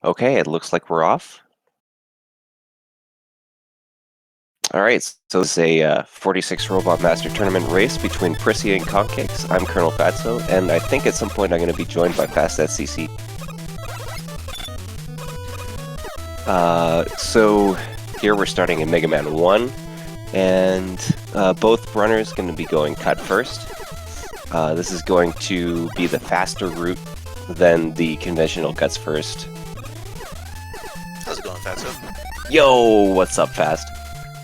Okay, it looks like we're off. All right, so it's a 46 Robot Master Tournament race between Prisiii and Kongcakes. I'm Colonel Fatso, and I think at some point I'm going to be joined by Fast SCC. So here we're starting in Mega Man 1, and both runners going to be going cut first. This is going to be the faster route than the conventional guts first. How's it going, Fatso? Yo, what's up, Fast?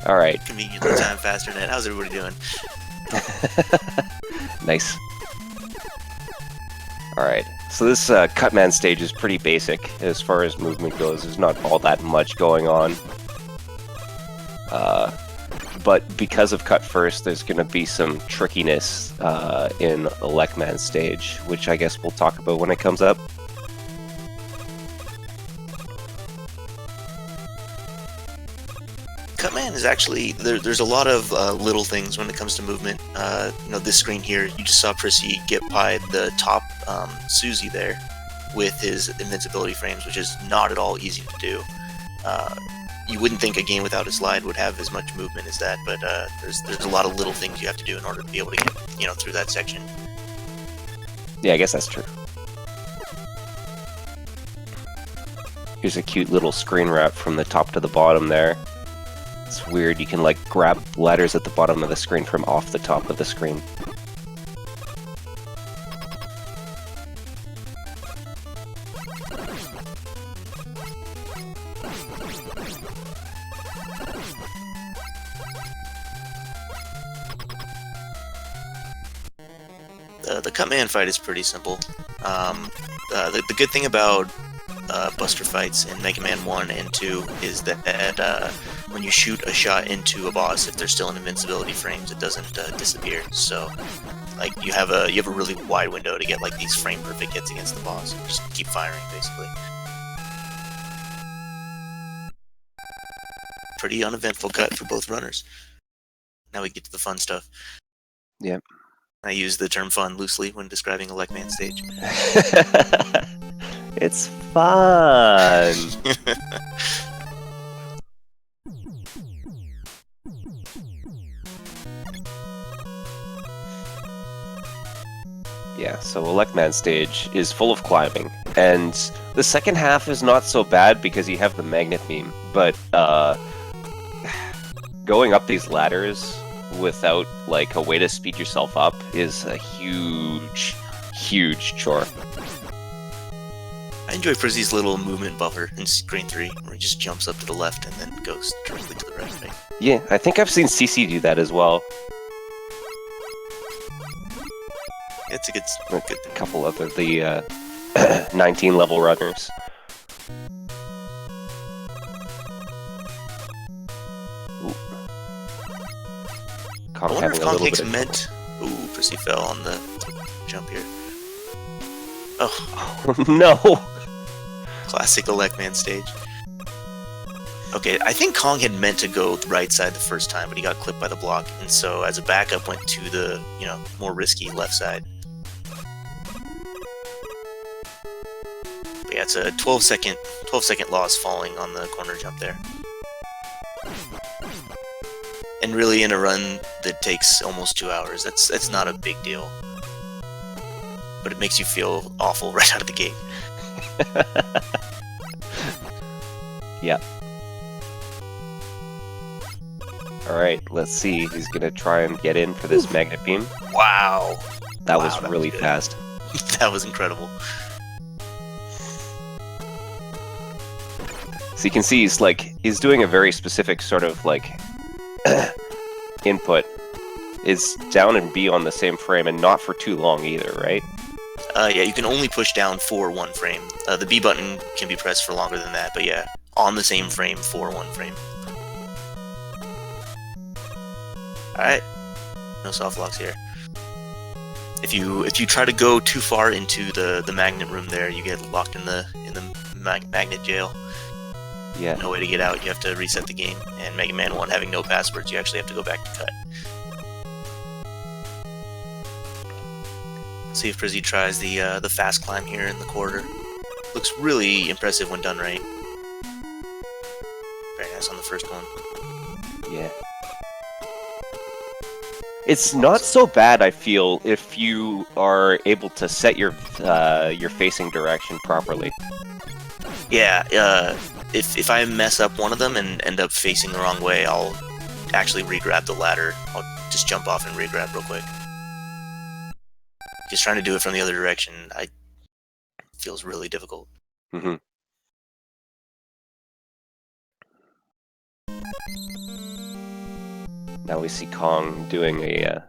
All right. Conveniently time faster net. How's everybody doing? Nice. All right. So this Cutman stage is pretty basic as far as movement goes. There's not all that much going on. But because of Cut First, there's going to be some trickiness in the Lekman stage, which I guess we'll talk about when it comes up. Cutman is actually there's a lot of little things when it comes to movement. This screen here, you just saw Prissy get by the top Susie there with his invincibility frames, which is not at all easy to do. You wouldn't think a game without a slide would have as much movement as that, but there's a lot of little things you have to do in order to be able to get through that section. Yeah, I guess that's true. Here's a cute little screen wrap from the top to the bottom there. It's weird, you can like grab letters at the bottom of the screen from off the top of the screen. The Cutman fight is pretty simple. The good thing about Buster fights in Mega Man 1 and 2 is that when you shoot a shot into a boss, if they're still in invincibility frames, it doesn't disappear. So, like, you have a really wide window to get like these frame perfect hits against the boss. Just keep firing, basically. Pretty uneventful cut for both runners. Now we get to the fun stuff. Yep. I use the term fun loosely when describing a Lekman stage. It's fun! Yeah, so a Lekman stage is full of climbing, and the second half is not so bad because you have the magnet beam, but going up these ladders without like a way to speed yourself up is a huge chore. I enjoy Prissy's little movement buffer in Screen 3, where he just jumps up to the left and then goes directly to the right. Yeah, I think I've seen CC do that as well. It's a good A couple of the 19 level runners. I wonder if Kongcakes meant... Ooh, Prissy fell on the jump here. Oh. No! Classic Lekman stage. Okay, I think Kong had meant to go the right side the first time, but he got clipped by the block, and so as a backup went to the, more risky left side. But yeah, it's a 12-second loss falling on the corner jump there. And really, in a run that takes almost 2 hours, that's not a big deal. But it makes you feel awful right out of the gate. Yeah. Alright, let's see. He's gonna try and get in for this magnet beam. Wow! That was really fast. That was incredible. So you can see he's doing a very specific sort of like input. Is down and B on the same frame and not for too long either, right? Yeah, you can only push down for one frame. The B button can be pressed for longer than that, but yeah, on the same frame for one frame. Alright, no soft locks here. If you try to go too far into the magnet room there, you get locked in the magnet jail. Yeah. No way to get out, you have to reset the game. And Mega Man 1 having no passwords, you actually have to go back to cut. See if Prissy tries the fast climb here in the quarter. Looks really impressive when done right. Very nice on the first one. Yeah. It's not so bad, I feel, if you are able to set your facing direction properly. Yeah, if I mess up one of them and end up facing the wrong way, I'll actually re-grab the ladder. I'll just jump off and re-grab real quick. Just trying to do it from the other direction, feels really difficult. Mm-hmm. Now we see Kong doing a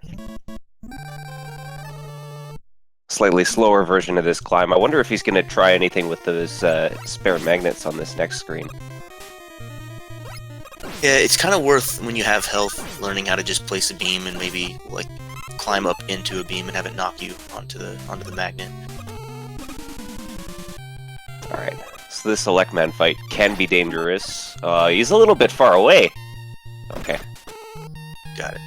slightly slower version of this climb. I wonder if he's going to try anything with those spare magnets on this next screen. Yeah, it's kind of worth, when you have health, learning how to just place a beam and maybe like climb up into a beam and have it knock you onto the magnet. Alright, so this Selectman fight can be dangerous. He's a little bit far away. Okay. Got it.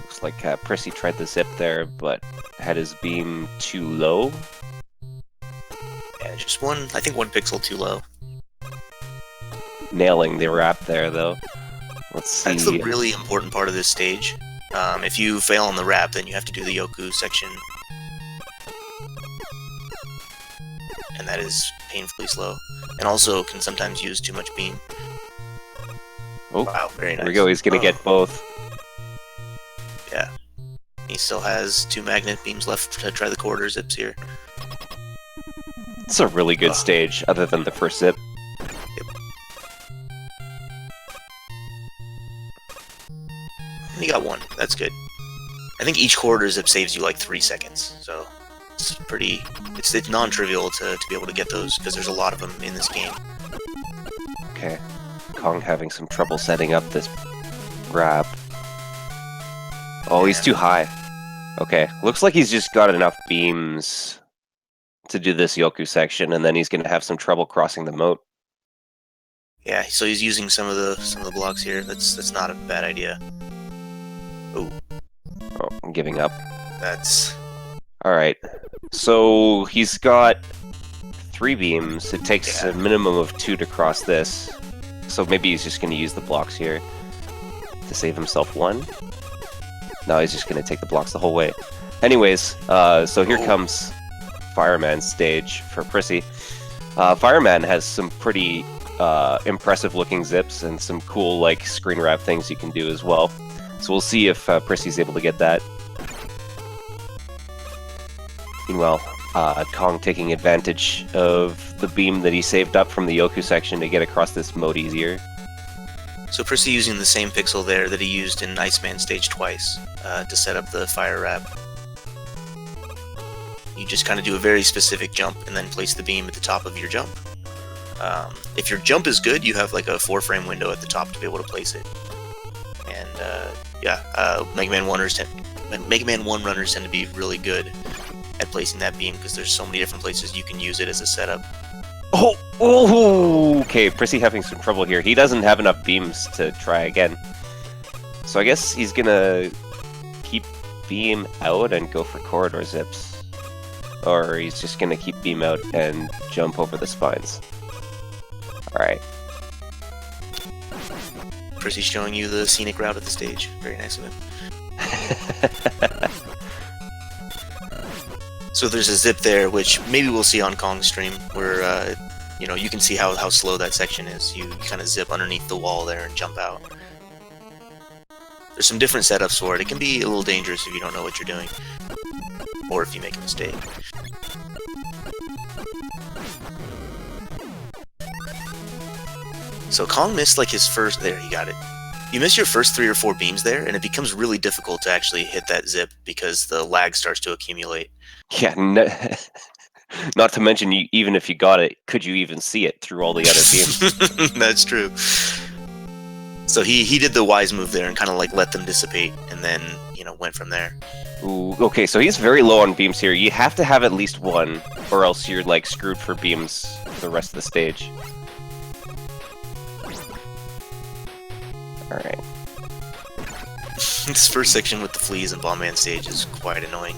Looks like Prisiii tried the zip there, but had his beam too low. Yeah, just I think one pixel too low. Nailing the wrap there, though. Let's see. That's the really important part of this stage. If you fail on the wrap, then you have to do the Yoku section. And that is painfully slow. And also can sometimes use too much beam. Oh, wow, very nice. There we go, he's gonna get both. Yeah. He still has 2 magnet beams left to try the quarter zips here. It's a really good stage, other than the first zip. Yep. And you got 1, that's good. I think each quarter zip saves you like 3 seconds, so it's pretty... It's non-trivial to be able to get those, because there's a lot of them in this game. Okay. Kong having some trouble setting up this grab. Oh, he's too high. Okay, looks like he's just got enough beams to do this Yoku section, and then he's going to have some trouble crossing the moat. Yeah, so he's using some of the blocks here. That's not a bad idea. Oh, I'm giving up. That's... Alright, so he's got 3 beams. It takes a minimum of 2 to cross this. So maybe he's just going to use the blocks here to save himself 1. No, he's just going to take the blocks the whole way. Anyways, so here comes Fireman's stage for Prisiii. Fireman has some pretty impressive looking zips and some cool like screen wrap things you can do as well. So we'll see if Prisii's able to get that. Meanwhile, Kong taking advantage of the beam that he saved up from the Yoku section to get across this moat easier. So Prisiii using the same pixel there that he used in Iceman stage twice to set up the fire wrap. You just kind of do a very specific jump and then place the beam at the top of your jump. If your jump is good, you have like a 4-frame window at the top to be able to place it. And Mega Man 1 runners tend to be really good at placing that beam because there's so many different places you can use it as a setup. Oh, okay, Prisiii having some trouble here. He doesn't have enough beams to try again. So I guess he's gonna keep beam out and go for corridor zips. Or he's just gonna keep beam out and jump over the spines. Alright. Prisii's showing you the scenic route of the stage. Very nice of him. So there's a zip there, which maybe we'll see on Kong's stream, where you can see how slow that section is. You kind of zip underneath the wall there and jump out. There's some different setups for it. It can be a little dangerous if you don't know what you're doing, or if you make a mistake. So Kong missed like his first... There, he got it. You miss your first 3 or 4 beams there, and it becomes really difficult to actually hit that zip because the lag starts to accumulate. Yeah, not to mention, even if you got it, could you even see it through all the other beams? That's true. So he did the wise move there and kind of like let them dissipate, and then went from there. Ooh, okay, so he's very low on beams here. You have to have at least 1, or else you're like screwed for beams for the rest of the stage. Alright. This first section with the fleas and Bomb Man stage is quite annoying.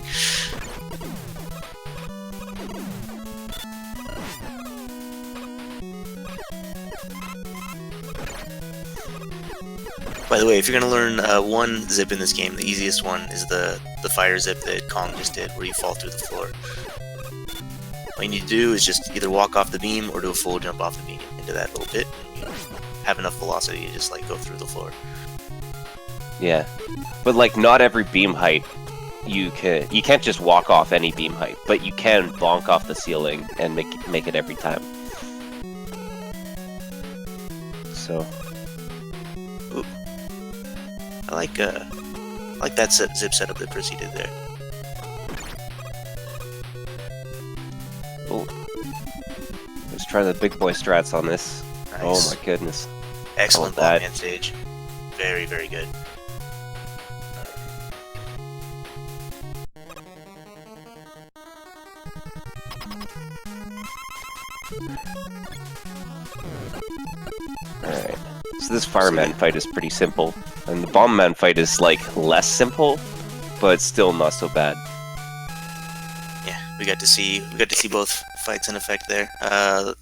By the way, if you're gonna learn one zip in this game, the easiest one is the fire zip that Kong just did, where you fall through the floor. All you need to do is just either walk off the beam or do a full jump off the beam into that little pit. And you have enough velocity to just like go through the floor. Yeah, but like not every beam height you can't just walk off any beam height, but you can bonk off the ceiling and make it every time. So. Ooh. I like that zip setup that Prisiii did there. Oh, let's try the big boy strats on this. Nice. Oh my goodness! Excellent Bomb Man stage. Very, very good. Alright, so this fireman fight is pretty simple, and the bomb man fight is like less simple, but still not so bad. Yeah, we got to see both fights in effect there.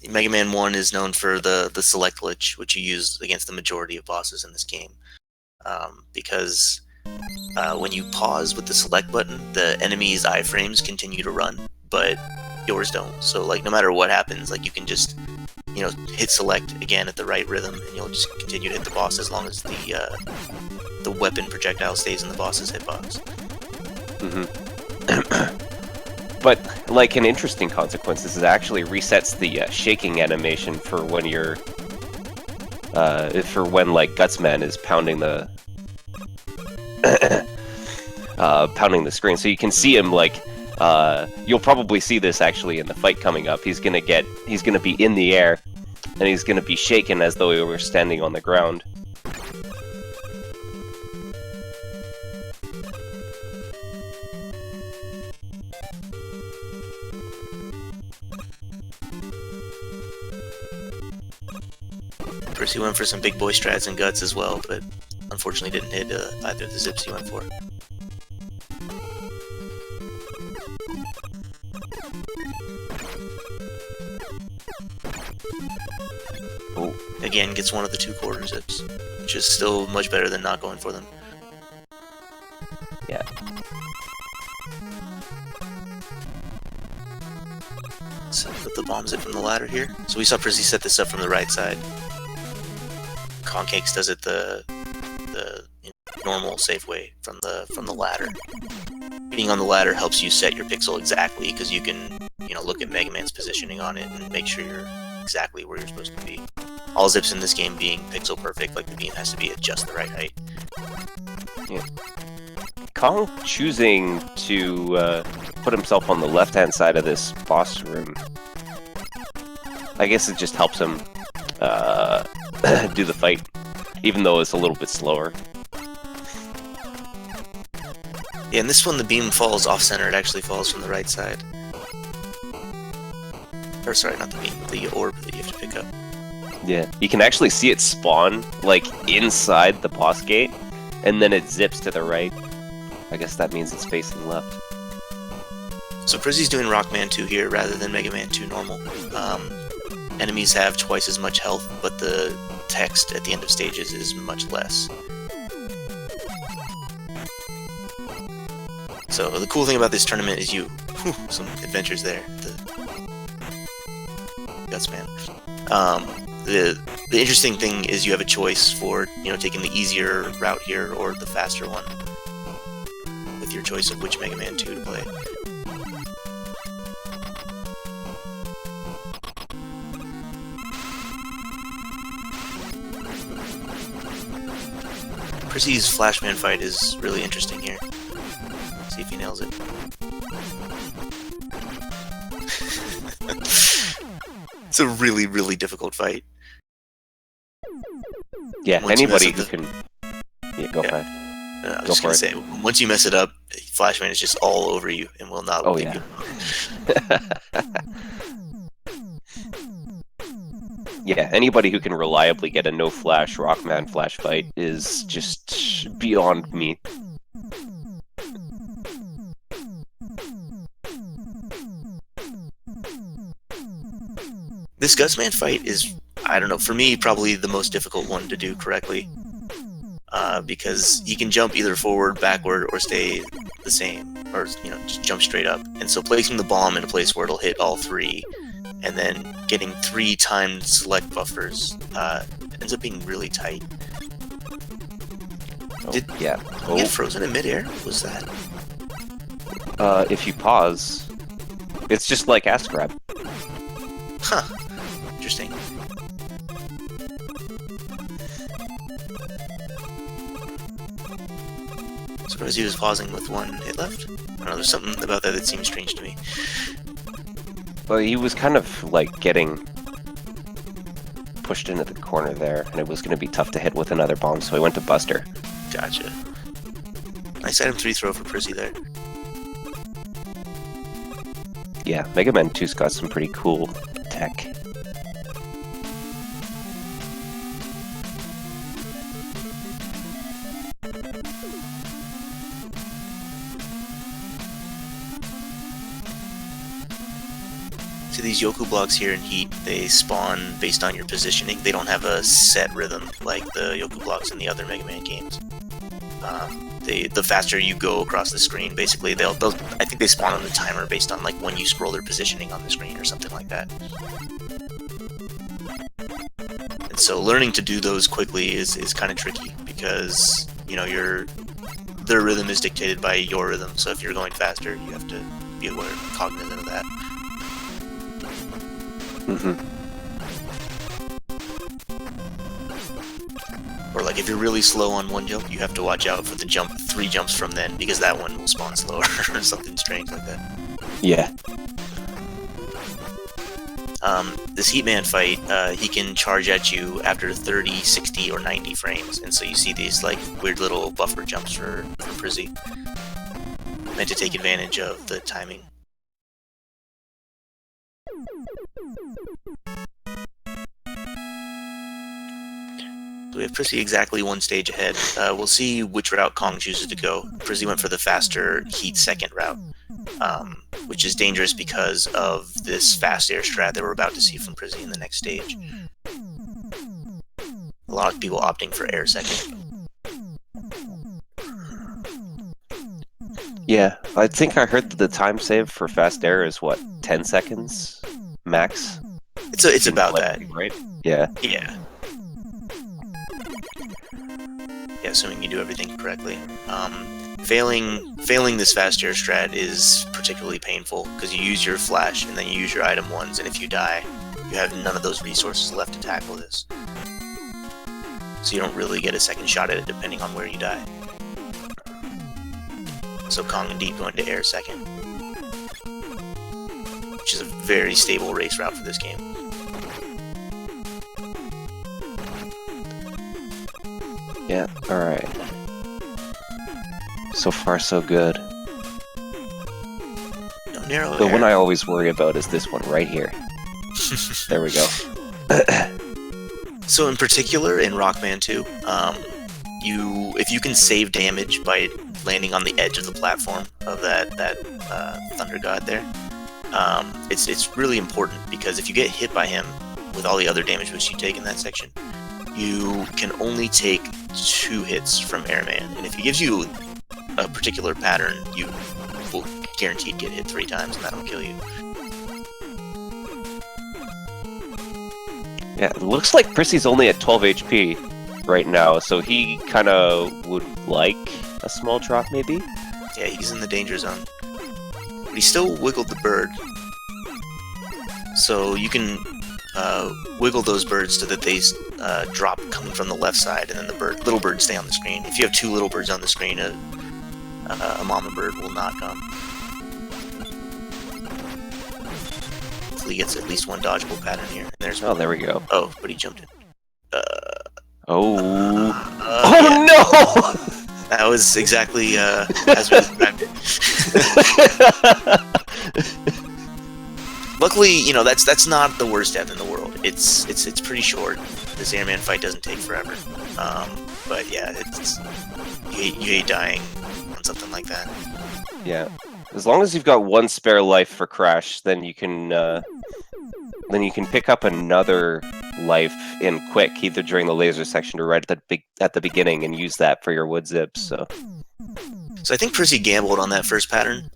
Mega Man 1 is known for the select glitch, which you use against the majority of bosses in this game. Because when you pause with the select button, the enemy's iframes continue to run, but yours don't. So like no matter what happens, like you can just hit select again at the right rhythm, and you'll just continue to hit the boss as long as the weapon projectile stays in the boss's hitbox. But like an interesting consequence is it actually resets the shaking animation for when you're like Gutsman is pounding the pounding the screen. So you can see him like you'll probably see this actually in the fight coming up. He's gonna be in the air, and he's gonna be shaken as though he were standing on the ground. Prisiii went for some big boy strats and guts as well, but unfortunately didn't hit either of the zips he went for. Oh. Again, gets one of the 2 quarter zips, which is still much better than not going for them. Yeah. So put the bomb zip from the ladder here. So we saw Prisiii set this up from the right side. Kongcakes does it the normal safe way from the ladder. Being on the ladder helps you set your pixel exactly, because you can look at Mega Man's positioning on it and make sure you're exactly where you're supposed to be. All zips in this game being pixel perfect, like the beam has to be at just the right height. Yeah. Kong choosing to put himself on the left-hand side of this boss room, I guess it just helps him do the fight, even though it's a little bit slower. Yeah, in this one the beam falls off-center, it actually falls from the right side. Or sorry, not the beam, the orb that you have to pick up. Yeah, you can actually see it spawn, like, inside the boss gate, and then it zips to the right. I guess that means it's facing left. So Prisii's doing Rockman 2 here rather than Mega Man 2 normal. Enemies have twice as much health, but the text at the end of stages is much less. So the cool thing about this tournament is some adventures there. Gutsman. The interesting thing is you have a choice for taking the easier route here or the faster one, with your choice of which Mega Man 2 to play. Prisii's Flashman fight is really interesting here. See if he nails it. It's a really, really difficult fight. Yeah, Once anybody who can... Yeah, go for it. I was just gonna say, once you mess it up, Flashman is just all over you and will not leave you. Yeah, anybody who can reliably get a no flash Rockman flash fight is just beyond me. This Gutsman fight is, I don't know, for me, probably the most difficult one to do correctly. Because he can jump either forward, backward, or stay the same, or just jump straight up. And so placing the bomb in a place where it'll hit all three, and then getting 3 timed select buffers ends up being really tight. Did you get frozen in midair? What was that? If you pause, it's just like Ask Grab. Huh. Interesting. Surprised he was pausing with 1 hit left. I don't know, there's something about that that seems strange to me. Well, he was kind of like getting pushed into the corner there, and it was going to be tough to hit with another bomb, so he went to Buster. Gotcha. Nice item 3 throw for Prisiii there. Yeah, Mega Man 2's got some pretty cool tech. So these Yoku blocks here in Heat, they spawn based on your positioning. They don't have a set rhythm like the Yoku blocks in the other Mega Man games. The faster you go across the screen, basically, I think they spawn on the timer based on like when you scroll their positioning on the screen or something like that. And so learning to do those quickly is kind of tricky because their rhythm is dictated by your rhythm. So if you're going faster, you have to be aware, cognizant of that. Or like if you're really slow on 1 jump, you have to watch out for the 3 jumps from then, because that one will spawn slower or something strange like that. Yeah. This Heatman fight, he can charge at you after 30, 60, or 90 frames, and so you see these like weird little buffer jumps for Prisiii, meant to take advantage of the timing. We have Prisiii exactly 1 stage ahead. We'll see which route Kong chooses to go. Prisiii went for the faster Heat 2nd route, which is dangerous because of this fast air strat that we're about to see from Prisiii in the next stage. A lot of people opting for air 2nd. Yeah, I think I heard that the time save for fast air is what, 10 seconds max? It's about that, right? Yeah. Yeah. Yeah, assuming you do everything correctly. Failing this fast air strat is particularly painful because you use your flash and then you use your item once, and if you die, you have none of those resources left to tackle this. So you don't really get a second shot at it depending on where you die. So Kong and Deep going to air 2nd, which is a very stable race route for this game. Yeah, alright. So far, so good. No narrow The air. one I always worry about is this one right here. There we go. So in particular, in Rockman 2, if you can save damage by landing on the edge of the platform of that Thunder God there, it's really important, because if you get hit by him with all the other damage which you take in that section, you can only take 2 hits from Airman, and if he gives you a particular pattern, you will guaranteed get hit 3 times, and that'll kill you. Yeah, it looks like Prisii's only at 12 HP right now, so he kind of would like a small drop, maybe? Yeah, he's in the danger zone. But he still wiggled the bird. So you can wiggle those birds so that they drop coming from the left side, and then the little birds stay on the screen. If you have 2 little birds on the screen, a mama bird will not come. Hopefully he gets at least 1 dodgeable pattern here. And there's Oh, there we go. Oh, but he jumped in. Oh Yeah. no! That was exactly as we described it. Luckily, you know, that's not the worst death in the world. It's pretty short. This airman fight doesn't take forever. But yeah, you hate dying on something like that. Yeah, as long as you've got one spare life for Crash, then you can pick up another life in quick, either during the laser section or right at the beginning, and use that for your wood zips. So I think Prisiii gambled on that first pattern,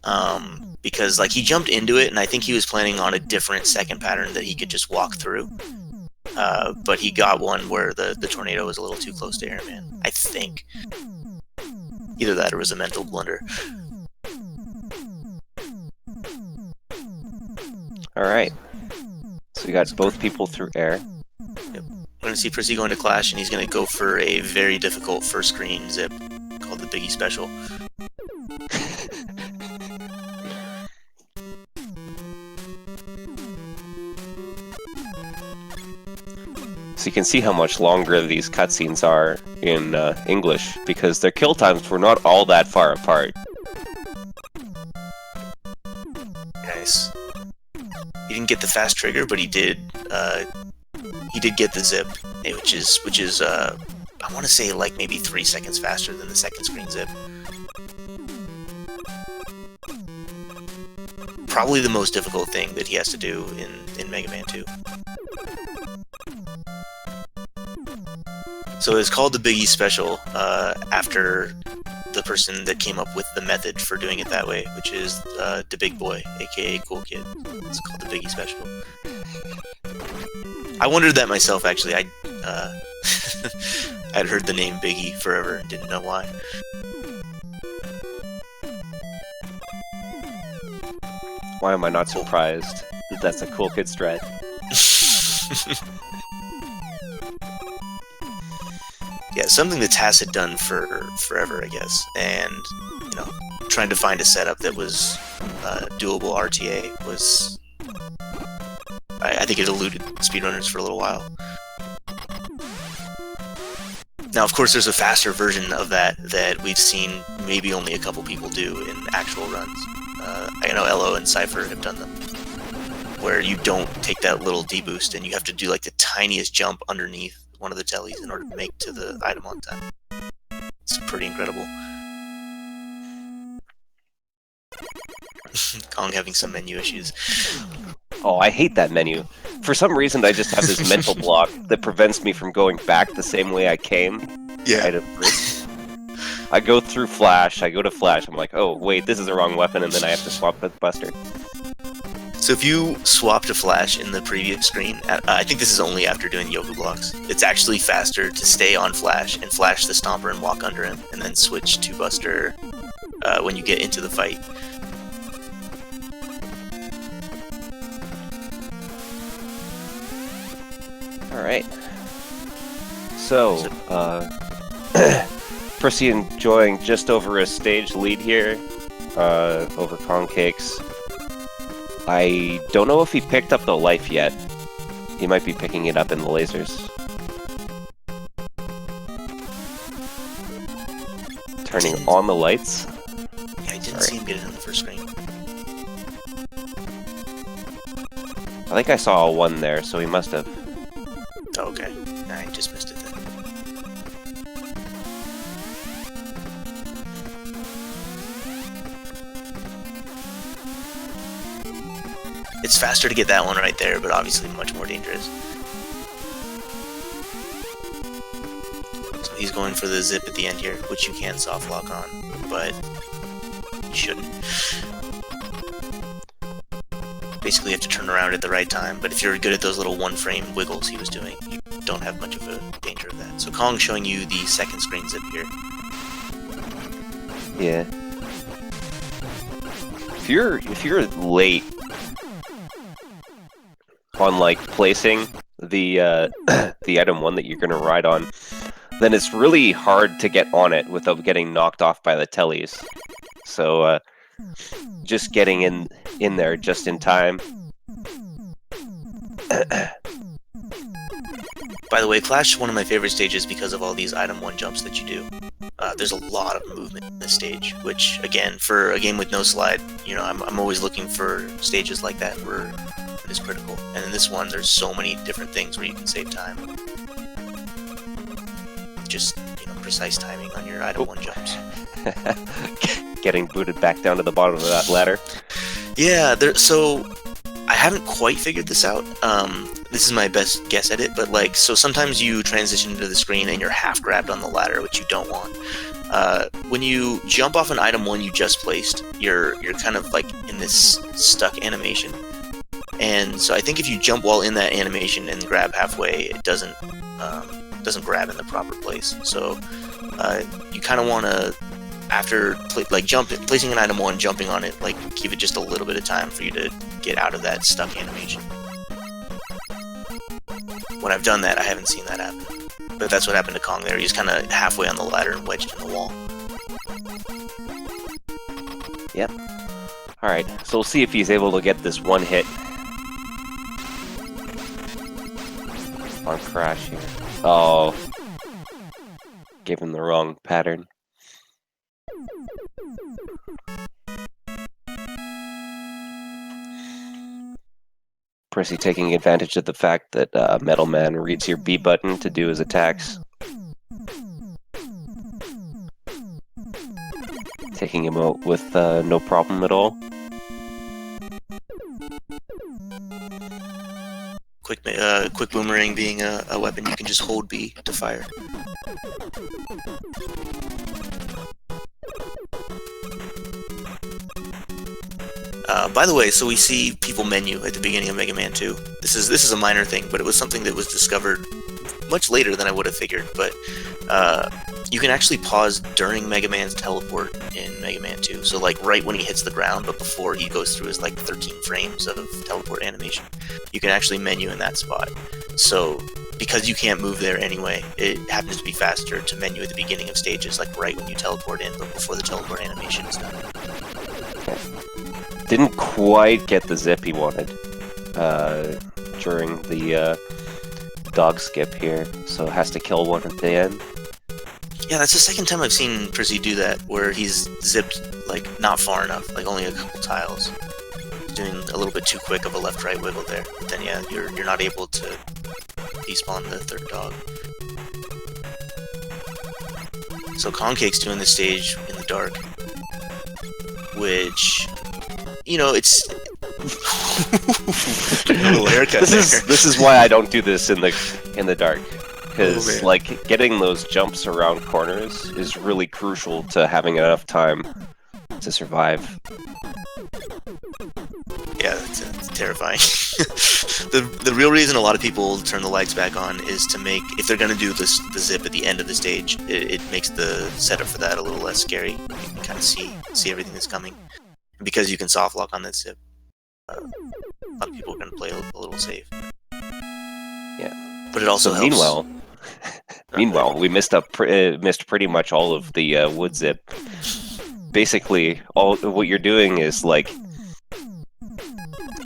because like he jumped into it, and I think he was planning on a different second pattern that he could just walk through. But he got one where the tornado was a little too close to Airman. I think either that or it was a mental blunder. all right, so we got both people through air. Yep. We're gonna see Prisiii go into Clash, and he's gonna go for a very difficult first screen zip called the Biggie Special. So you can see how much longer these cutscenes are in English, because their kill times were not all that far apart. Nice. He didn't get the fast trigger, but he did get the zip, which is I want to say like maybe 3 seconds faster than the second screen zip. Probably the most difficult thing that he has to do in Mega Man 2. So it's called the Biggie Special after the person that came up with the method for doing it that way, which is the Big Boy, aka Cool Kid. It's called the Biggie Special. I wondered that myself, actually. I'd heard the name Biggie forever and didn't know why. Why am I not surprised that that's a Cool Kid strat? Yeah, something that Tass had done for forever, I guess, and you know, trying to find a setup that was doable RTA was, I think it eluded speedrunners for a little while. Now, of course, there's a faster version of that we've seen maybe only a couple people do in actual runs. I know Elo and Cypher have done them, where you don't take that little deboost and you have to do like the tiniest jump underneath one of the tellies in order to make to the item on time. It's pretty incredible. Kong having some menu issues. Oh, I hate that menu. For some reason, I just have this mental block that prevents me from going back the same way I came. Yeah. I go through Flash, I go to Flash, I'm like, oh, wait, this is the wrong weapon, and then I have to swap with Buster. So if you swap to Flash in the previous screen, I think this is only after doing Yoku blocks, it's actually faster to stay on Flash and flash the Stomper and walk under him, and then switch to Buster when you get into the fight. Alright. So, Prisiii enjoying just over a stage lead here over Kongcakes. I don't know if he picked up the life yet. He might be picking it up in the lasers. Turning on the lights. Yeah, I didn't see him get it on the first screen. I think I saw a 1 there, so he must have. Oh, okay. I just missed it then. It's faster to get that one right there, but obviously much more dangerous. So he's going for the zip at the end here, which you can soft lock on, but you shouldn't. Basically you have to turn around at the right time, but if you're good at those little one-frame wiggles he was doing, you don't have much of a danger of that. So Kong's showing you the second screen zip here. Yeah. If you're late on like placing the the item 1 that you're gonna ride on, then it's really hard to get on it without getting knocked off by the tellies. So just getting in there just in time. By the way, Clash is one of my favorite stages because of all these item 1 jumps that you do. There's a lot of movement in this stage, which again, for a game with no slide, you know, I'm always looking for stages like that where is critical. And in this one, there's so many different things where you can save time. Just, precise timing on your item 1 jumps. Getting booted back down to the bottom of that ladder. Yeah, so I haven't quite figured this out. This is my best guess at it, but so sometimes you transition into the screen and you're half grabbed on the ladder, which you don't want. When you jump off an item 1 you just placed, you're kind of in this stuck animation. And so I think if you jump while in that animation and grab halfway, it doesn't grab in the proper place. So you kind of want to, after placing an item 1, jumping on it, give it just a little bit of time for you to get out of that stuck animation. When I've done that, I haven't seen that happen. But that's what happened to Kong there. He's kind of halfway on the ladder and wedged in the wall. Yep. Alright, so we'll see if he's able to get this one hit on Crash here. Oh. Gave him the wrong pattern. Prissy taking advantage of the fact that Metal Man reads your B button to do his attacks. Taking him out with no problem at all. Quick boomerang being a weapon, you can just hold B to fire. By the way, so we see people menu at the beginning of Mega Man 2. This is a minor thing, but it was something that was discovered much later than I would have figured. But you can actually pause during Mega Man's teleport in Mega Man 2. So right when he hits the ground, but before he goes through his 13 frames of teleport animation, you can actually menu in that spot. So because you can't move there anyway, it happens to be faster to menu at the beginning of stages, right when you teleport in, but before the teleport animation is done. Didn't quite get the zip he wanted during the dog skip here, so has to kill one at the end. Yeah, that's the second time I've seen Prisiii do that, where he's zipped not far enough, only a couple tiles. He's doing a little bit too quick of a left-right wiggle there. But then yeah, you're not able to despawn the third dog. So Kongcakes doing this stage in the dark, which, it's this is why I don't do this in the dark, because getting those jumps around corners is really crucial to having enough time to survive. Yeah, it's terrifying. The real reason a lot of people turn the lights back on is to make, if they're going to do the zip at the end of the stage, it makes the setup for that a little less scary. You can kind of see everything that's coming. And because you can soft lock on that zip, a lot of people are going to play a little safe. Yeah. But it also helps. Meanwhile, we missed pretty much all of the wood zip. Basically, all what you're doing is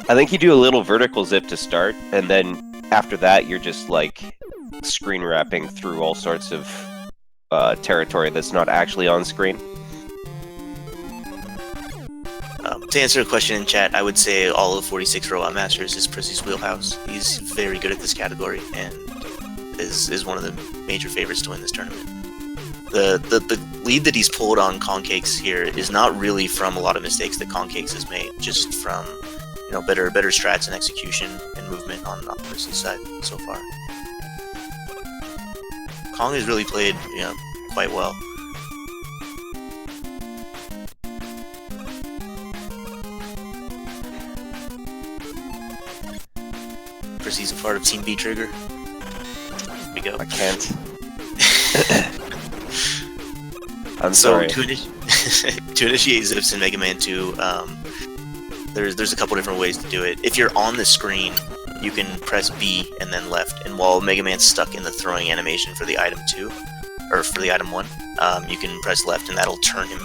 I think you do a little vertical zip to start, and then after that, you're just screen wrapping through all sorts of territory that's not actually on screen. To answer a question in chat, I would say all of 46 Robot Masters is Prisii's wheelhouse. He's very good at this category, and is one of the major favorites to win this tournament. The lead that he's pulled on Kongcakes here is not really from a lot of mistakes that Kongcakes has made, just from better strats and execution and movement on Prisii's side so far. Kong has really played quite well. Prisii's a part of Team B Trigger. Here we go. I can't. I'm sorry. To initiate zips in Mega Man 2, there's a couple different ways to do it. If you're on the screen, you can press B and then left, and while Mega Man's stuck in the throwing animation for the item 2, or for the item 1, you can press left and that'll turn him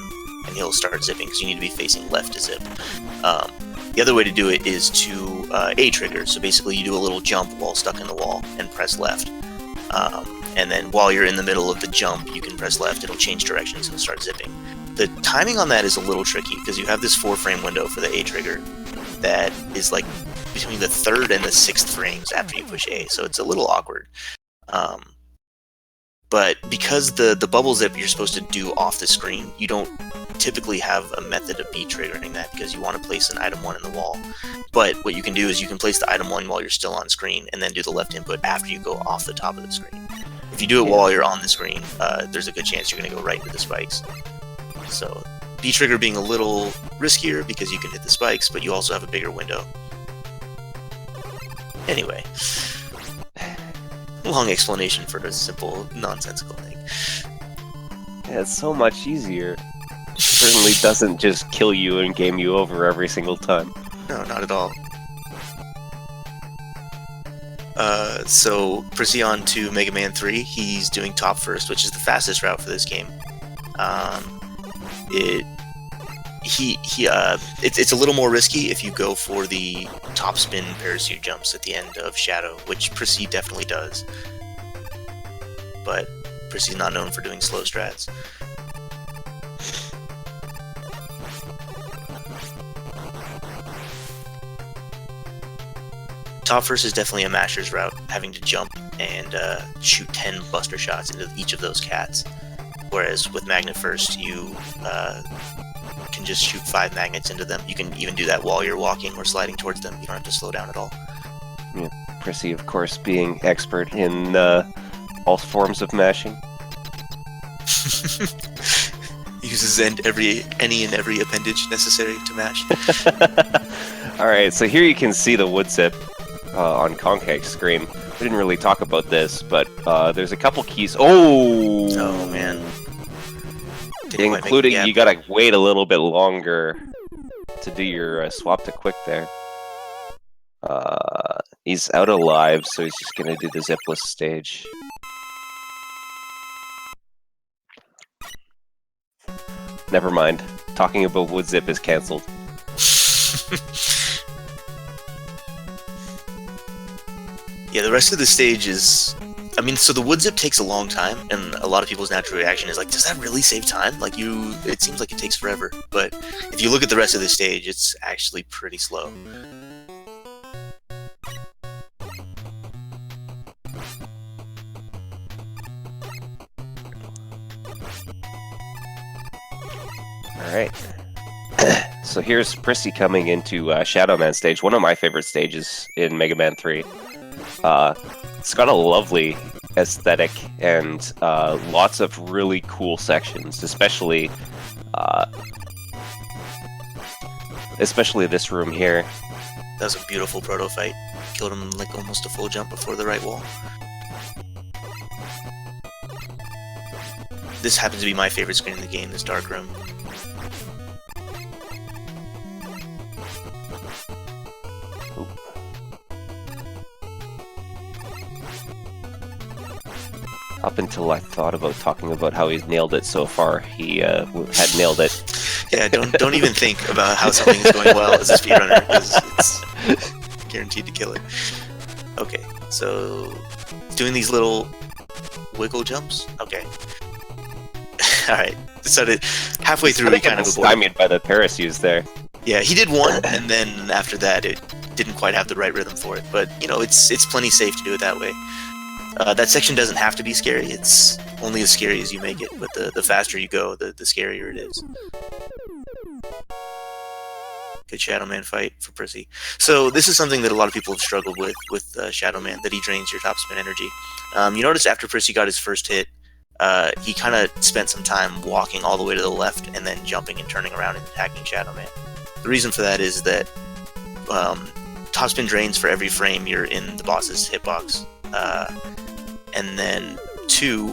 and he'll start zipping, because you need to be facing left to zip. The other way to do it is to A trigger, so basically you do a little jump while stuck in the wall and press left. And then while you're in the middle of the jump, you can press left, it'll change directions and start zipping. The timing on that is a little tricky, because you have this 4-frame window for the A trigger that is between the 3rd and the 6th frames after you push A, so it's a little awkward. But because the bubble zip you're supposed to do off the screen, you don't typically have a method of B triggering that because you want to place an item 1 in the wall. But what you can do is you can place the item 1 while you're still on screen and then do the left input after you go off the top of the screen. If you do it while you're on the screen, there's a good chance you're going to go right into the spikes. So B trigger being a little riskier because you can hit the spikes, but you also have a bigger window. Anyway, long explanation for a simple, nonsensical thing. Yeah, it's so much easier. It certainly doesn't just kill you and game you over every single time. No, not at all. So Prisiii on to Mega Man 3. He's doing top first, which is the fastest route for this game. It's a little more risky if you go for the top spin parachute jumps at the end of Shadow, which Prisiii definitely does. But Prisii's not known for doing slow strats. Top first is definitely a masher's route, having to jump and shoot 10 buster shots into each of those cats. Whereas with Magnet first, you can just shoot 5 magnets into them. You can even do that while you're walking or sliding towards them. You don't have to slow down at all. Yeah, Prisiii, of course, being expert in all forms of mashing. Uses any and every appendage necessary to mash. Alright, so here you can see the wood zip on Kongcakes' screen. We didn't really talk about this, but there's a couple keys. Oh man. Including you gotta wait a little bit longer to do your swap to quick there. He's out alive, so he's just gonna do the zipless stage. Never mind. Talking about wood zip is cancelled. Yeah, the rest of the stage is... I mean, so the wood zip takes a long time, and a lot of people's natural reaction is like, does that really save time? Like, it seems like it takes forever. But if you look at the rest of the stage, it's actually pretty slow. Alright. So here's Prisiii coming into Shadow Man stage, one of my favorite stages in Mega Man 3. It's got a lovely aesthetic and lots of really cool sections, especially this room here. That was a beautiful proto fight. Killed him like almost a full jump before the right wall. This happens to be my favorite screen in the game, this dark room. Up until I thought about talking about how he's nailed it so far, he had nailed it. Yeah, don't even think about how something is going well as a speedrunner, because it's guaranteed to kill it. Okay, so doing these little wiggle jumps. Okay. All right. So halfway through, he kind of stymied by the parachutes there. Yeah, he did one, and then after that, it didn't quite have the right rhythm for it. But you know, it's plenty safe to do it that way. That section doesn't have to be scary. It's only as scary as you make it. But the faster you go, the scarier it is. Good Shadow Man fight for Prisiii. So this is something that a lot of people have struggled with Shadow Man, that he drains your top spin energy. You notice after Prisiii got his first hit, he kind of spent some time walking all the way to the left and then jumping and turning around and attacking Shadow Man. The reason for that is that top spin drains for every frame you're in the boss's hitbox. And then 2,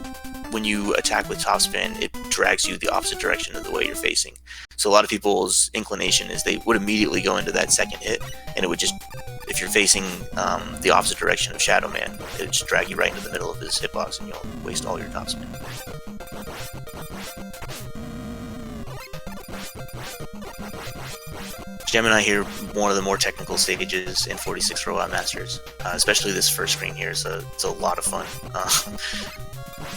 when you attack with top spin, it drags you the opposite direction of the way you're facing. So a lot of people's inclination is they would immediately go into that second hit, and it would just, if you're facing the opposite direction of Shadow Man, it would just drag you right into the middle of his hitbox, and you'll waste all your top spin. Gemini here, one of the more technical stages in 46 Robot Masters, especially this first screen here. So it's a lot of fun.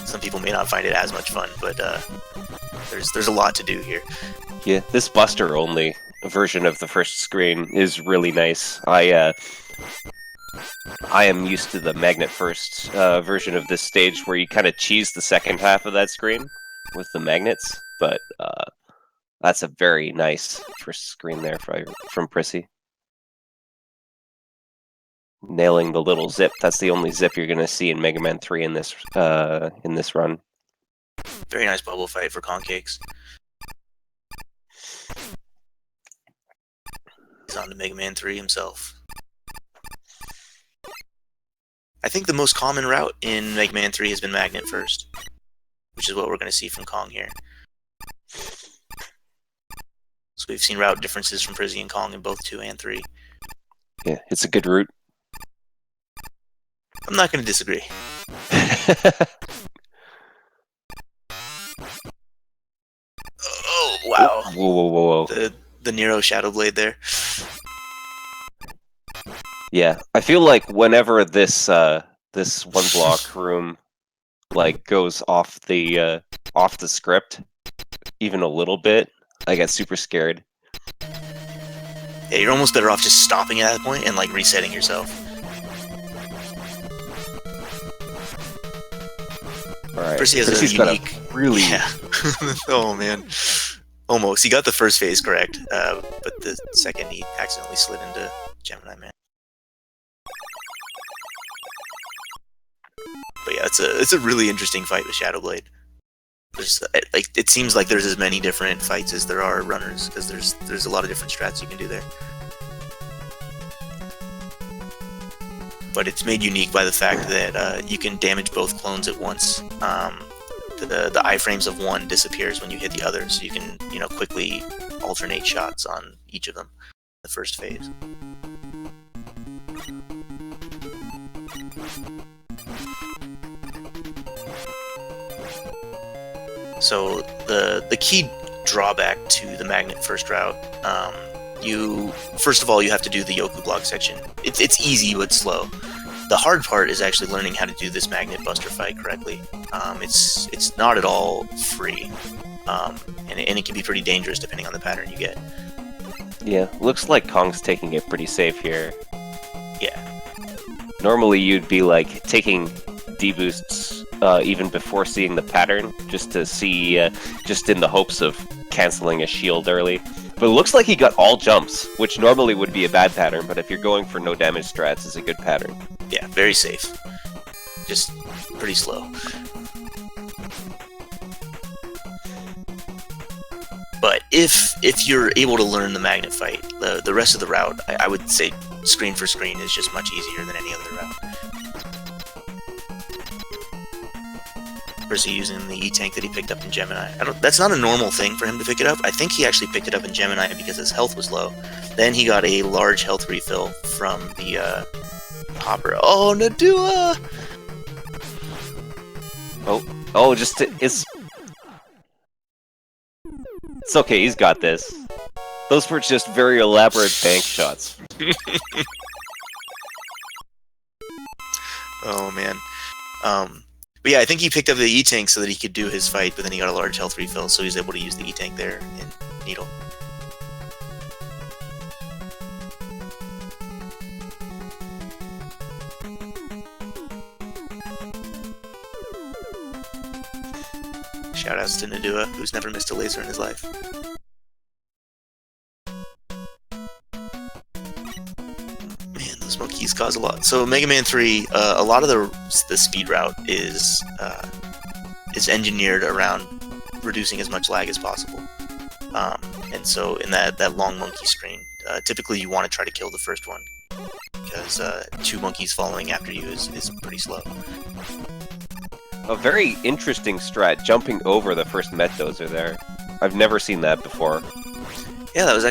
Some people may not find it as much fun, but there's a lot to do here. Yeah, this buster only version of the first screen is really nice. I am used to the magnet first version of this stage where you kind of cheese the second half of that screen with the magnets, but that's a very nice first screen there from Prisiii. Nailing the little zip. That's the only zip you're going to see in Mega Man 3 in this run. Very nice bubble fight for Kongcakes. He's on to Mega Man 3 himself. I think the most common route in Mega Man 3 has been magnet first, which is what we're going to see from Kong here. So we've seen route differences from Prisiii and Kong in both 2 and 3. Yeah, it's a good route. I'm not going to disagree. Oh, wow. Whoa. The Nero Shadow Blade there. Yeah, I feel like whenever this this one block room like goes off the script even a little bit, I get super scared. Yeah, you're almost better off just stopping at that point and like resetting yourself. All right. Prisiii has a unique, really. Yeah. Oh man, almost. He got the first phase correct, but the second he accidentally slid into Gemini Man. But yeah, it's a really interesting fight with Shadow Blade. There's like it seems like there's as many different fights as there are runners, because there's a lot of different strats you can do there. But it's made unique by the fact that you can damage both clones at once. The iframes of one disappears when you hit the other, so you can quickly alternate shots on each of them in the first phase. So the key drawback to the magnet first route, first of all you have to do the Yoku block section. It's easy but slow. The hard part is actually learning how to do this magnet buster fight correctly. It's not at all free, and it can be pretty dangerous depending on the pattern you get. Yeah, looks like Kong's taking it pretty safe here. Yeah. Normally you'd be like taking deboosts even before seeing the pattern, just to see, just in the hopes of canceling a shield early. But it looks like he got all jumps, which normally would be a bad pattern, but if you're going for no damage strats, it's a good pattern. Yeah, very safe. Just pretty slow. But if you're able to learn the magnet fight, the rest of the route, I would say screen for screen is just much easier than any other route. Prisiii using the E-Tank that he picked up in Gemini. That's not a normal thing for him to pick it up. I think he actually picked it up in Gemini because his health was low. Then he got a large health refill from the hopper. Oh, Nadua! Oh, it's okay, he's got this. Those were just very elaborate bank shots. Oh, man. But yeah, I think he picked up the E-Tank so that he could do his fight, but then he got a large health refill, so he's able to use the E-Tank there in Needle. Shoutouts to Nadua, who's never missed a laser in his life. Man, those monkeys cause a lot. So Mega Man 3, a lot of the speed route is engineered around reducing as much lag as possible. And so in that long monkey screen, typically you want to try to kill the first one, because 2 monkeys following after you is pretty slow. A very interesting strat, jumping over the first Metdozer there. I've never seen that before. Yeah, that was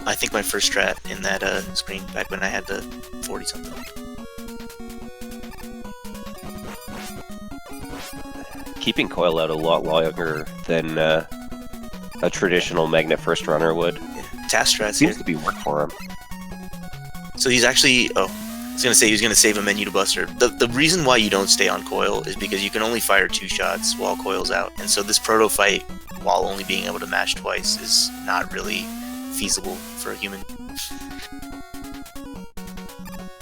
I think my first strat in that screen back when I had the 40 something. Keeping Coil out a lot longer than a traditional magnet first runner would. Yeah. Task strats seems to be work for him. So he's actually I was gonna say he was gonna save a menu to Buster. The reason why you don't stay on Coil is because you can only fire 2 shots while Coil's out, and so this proto fight, while only being able to mash twice, is not really feasible for a human.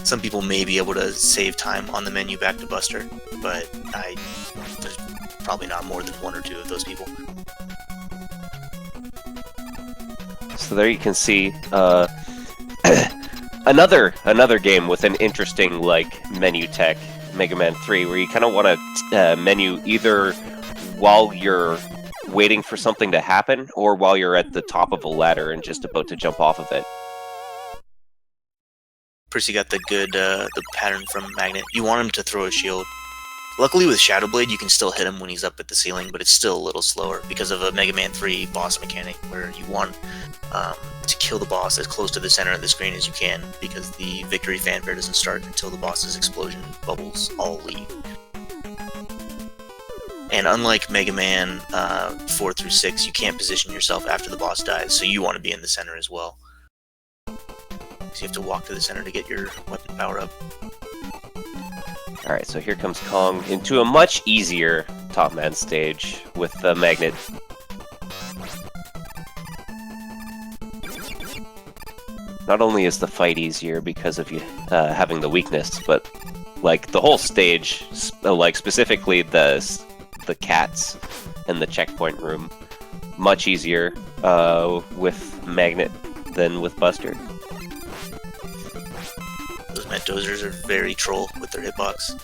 Some people may be able to save time on the menu back to Buster, but there's probably not more than 1 or 2 of those people. So there you can see another game with an interesting menu tech, Mega Man 3, where you kind of want to menu either while you're waiting for something to happen or while you're at the top of a ladder and just about to jump off of it. Prisiii got the good the pattern from Magnet. You want him to throw a shield. Luckily with Shadow Blade you can still hit him when he's up at the ceiling, but it's still a little slower because of a Mega Man 3 boss mechanic where you want to kill the boss as close to the center of the screen as you can, because the victory fanfare doesn't start until the boss's explosion bubbles all leave. And unlike Mega Man 4 through 6, you can't position yourself after the boss dies, so you want to be in the center as well. So you have to walk to the center to get your weapon power up. Alright, so here comes Kong into a much easier Top Man stage with the magnet. Not only is the fight easier because of you having the weakness, but the whole stage, specifically the cats and the checkpoint room, much easier with Magnet than with Buster. Those Met Dozers are very troll with their hitbox.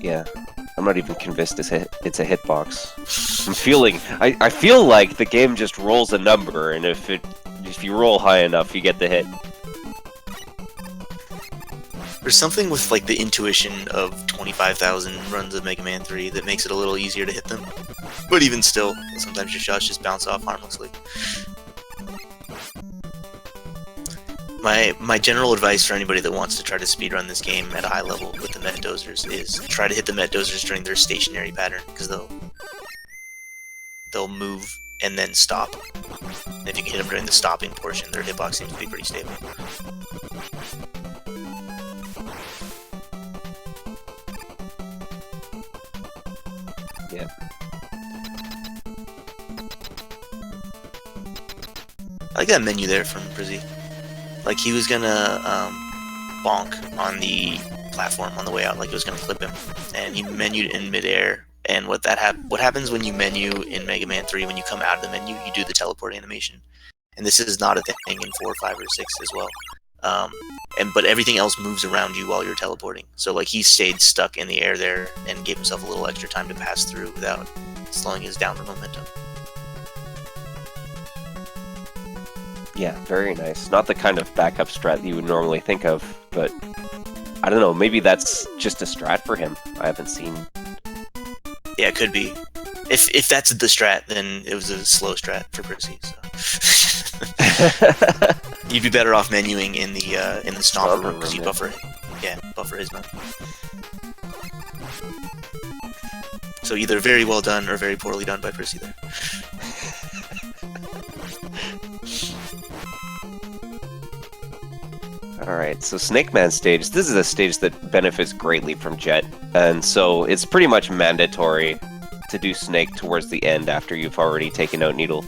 Yeah, I'm not even convinced it's a hitbox. I feel like the game just rolls a number, and if you roll high enough, you get the hit. There's something with the intuition of 25,000 runs of Mega Man 3 that makes it a little easier to hit them. But even still, sometimes your shots just bounce off harmlessly. My general advice for anybody that wants to try to speedrun this game at a high level with the Met Dozers is try to hit the Met Dozers during their stationary pattern, because they'll move and then stop. And if you can hit them during the stopping portion, their hitbox seems to be pretty stable. Yeah. I like that menu there from Prisiii. He was gonna bonk on the platform on the way out, it was gonna clip him, and he menued in midair. And what happens when you menu in Mega Man 3, when you come out of the menu, you do the teleport animation. And this is not a thing in 4, 5, or 6 as well. But everything else moves around you while you're teleporting. So he stayed stuck in the air there and gave himself a little extra time to pass through without slowing his downward momentum. Yeah, very nice. Not the kind of backup strat you would normally think of, but I don't know, maybe that's just a strat for him. I haven't seen. Yeah, it could be. If that's the strat, then it was a slow strat for Prisiii. So. You'd be better off menuing in the stomper room, because you buffer his move. So either very well done or very poorly done by Prisiii there. Alright, so Snake Man stage. This is a stage that benefits greatly from Jet, and so it's pretty much mandatory to do Snake towards the end after you've already taken out Needle.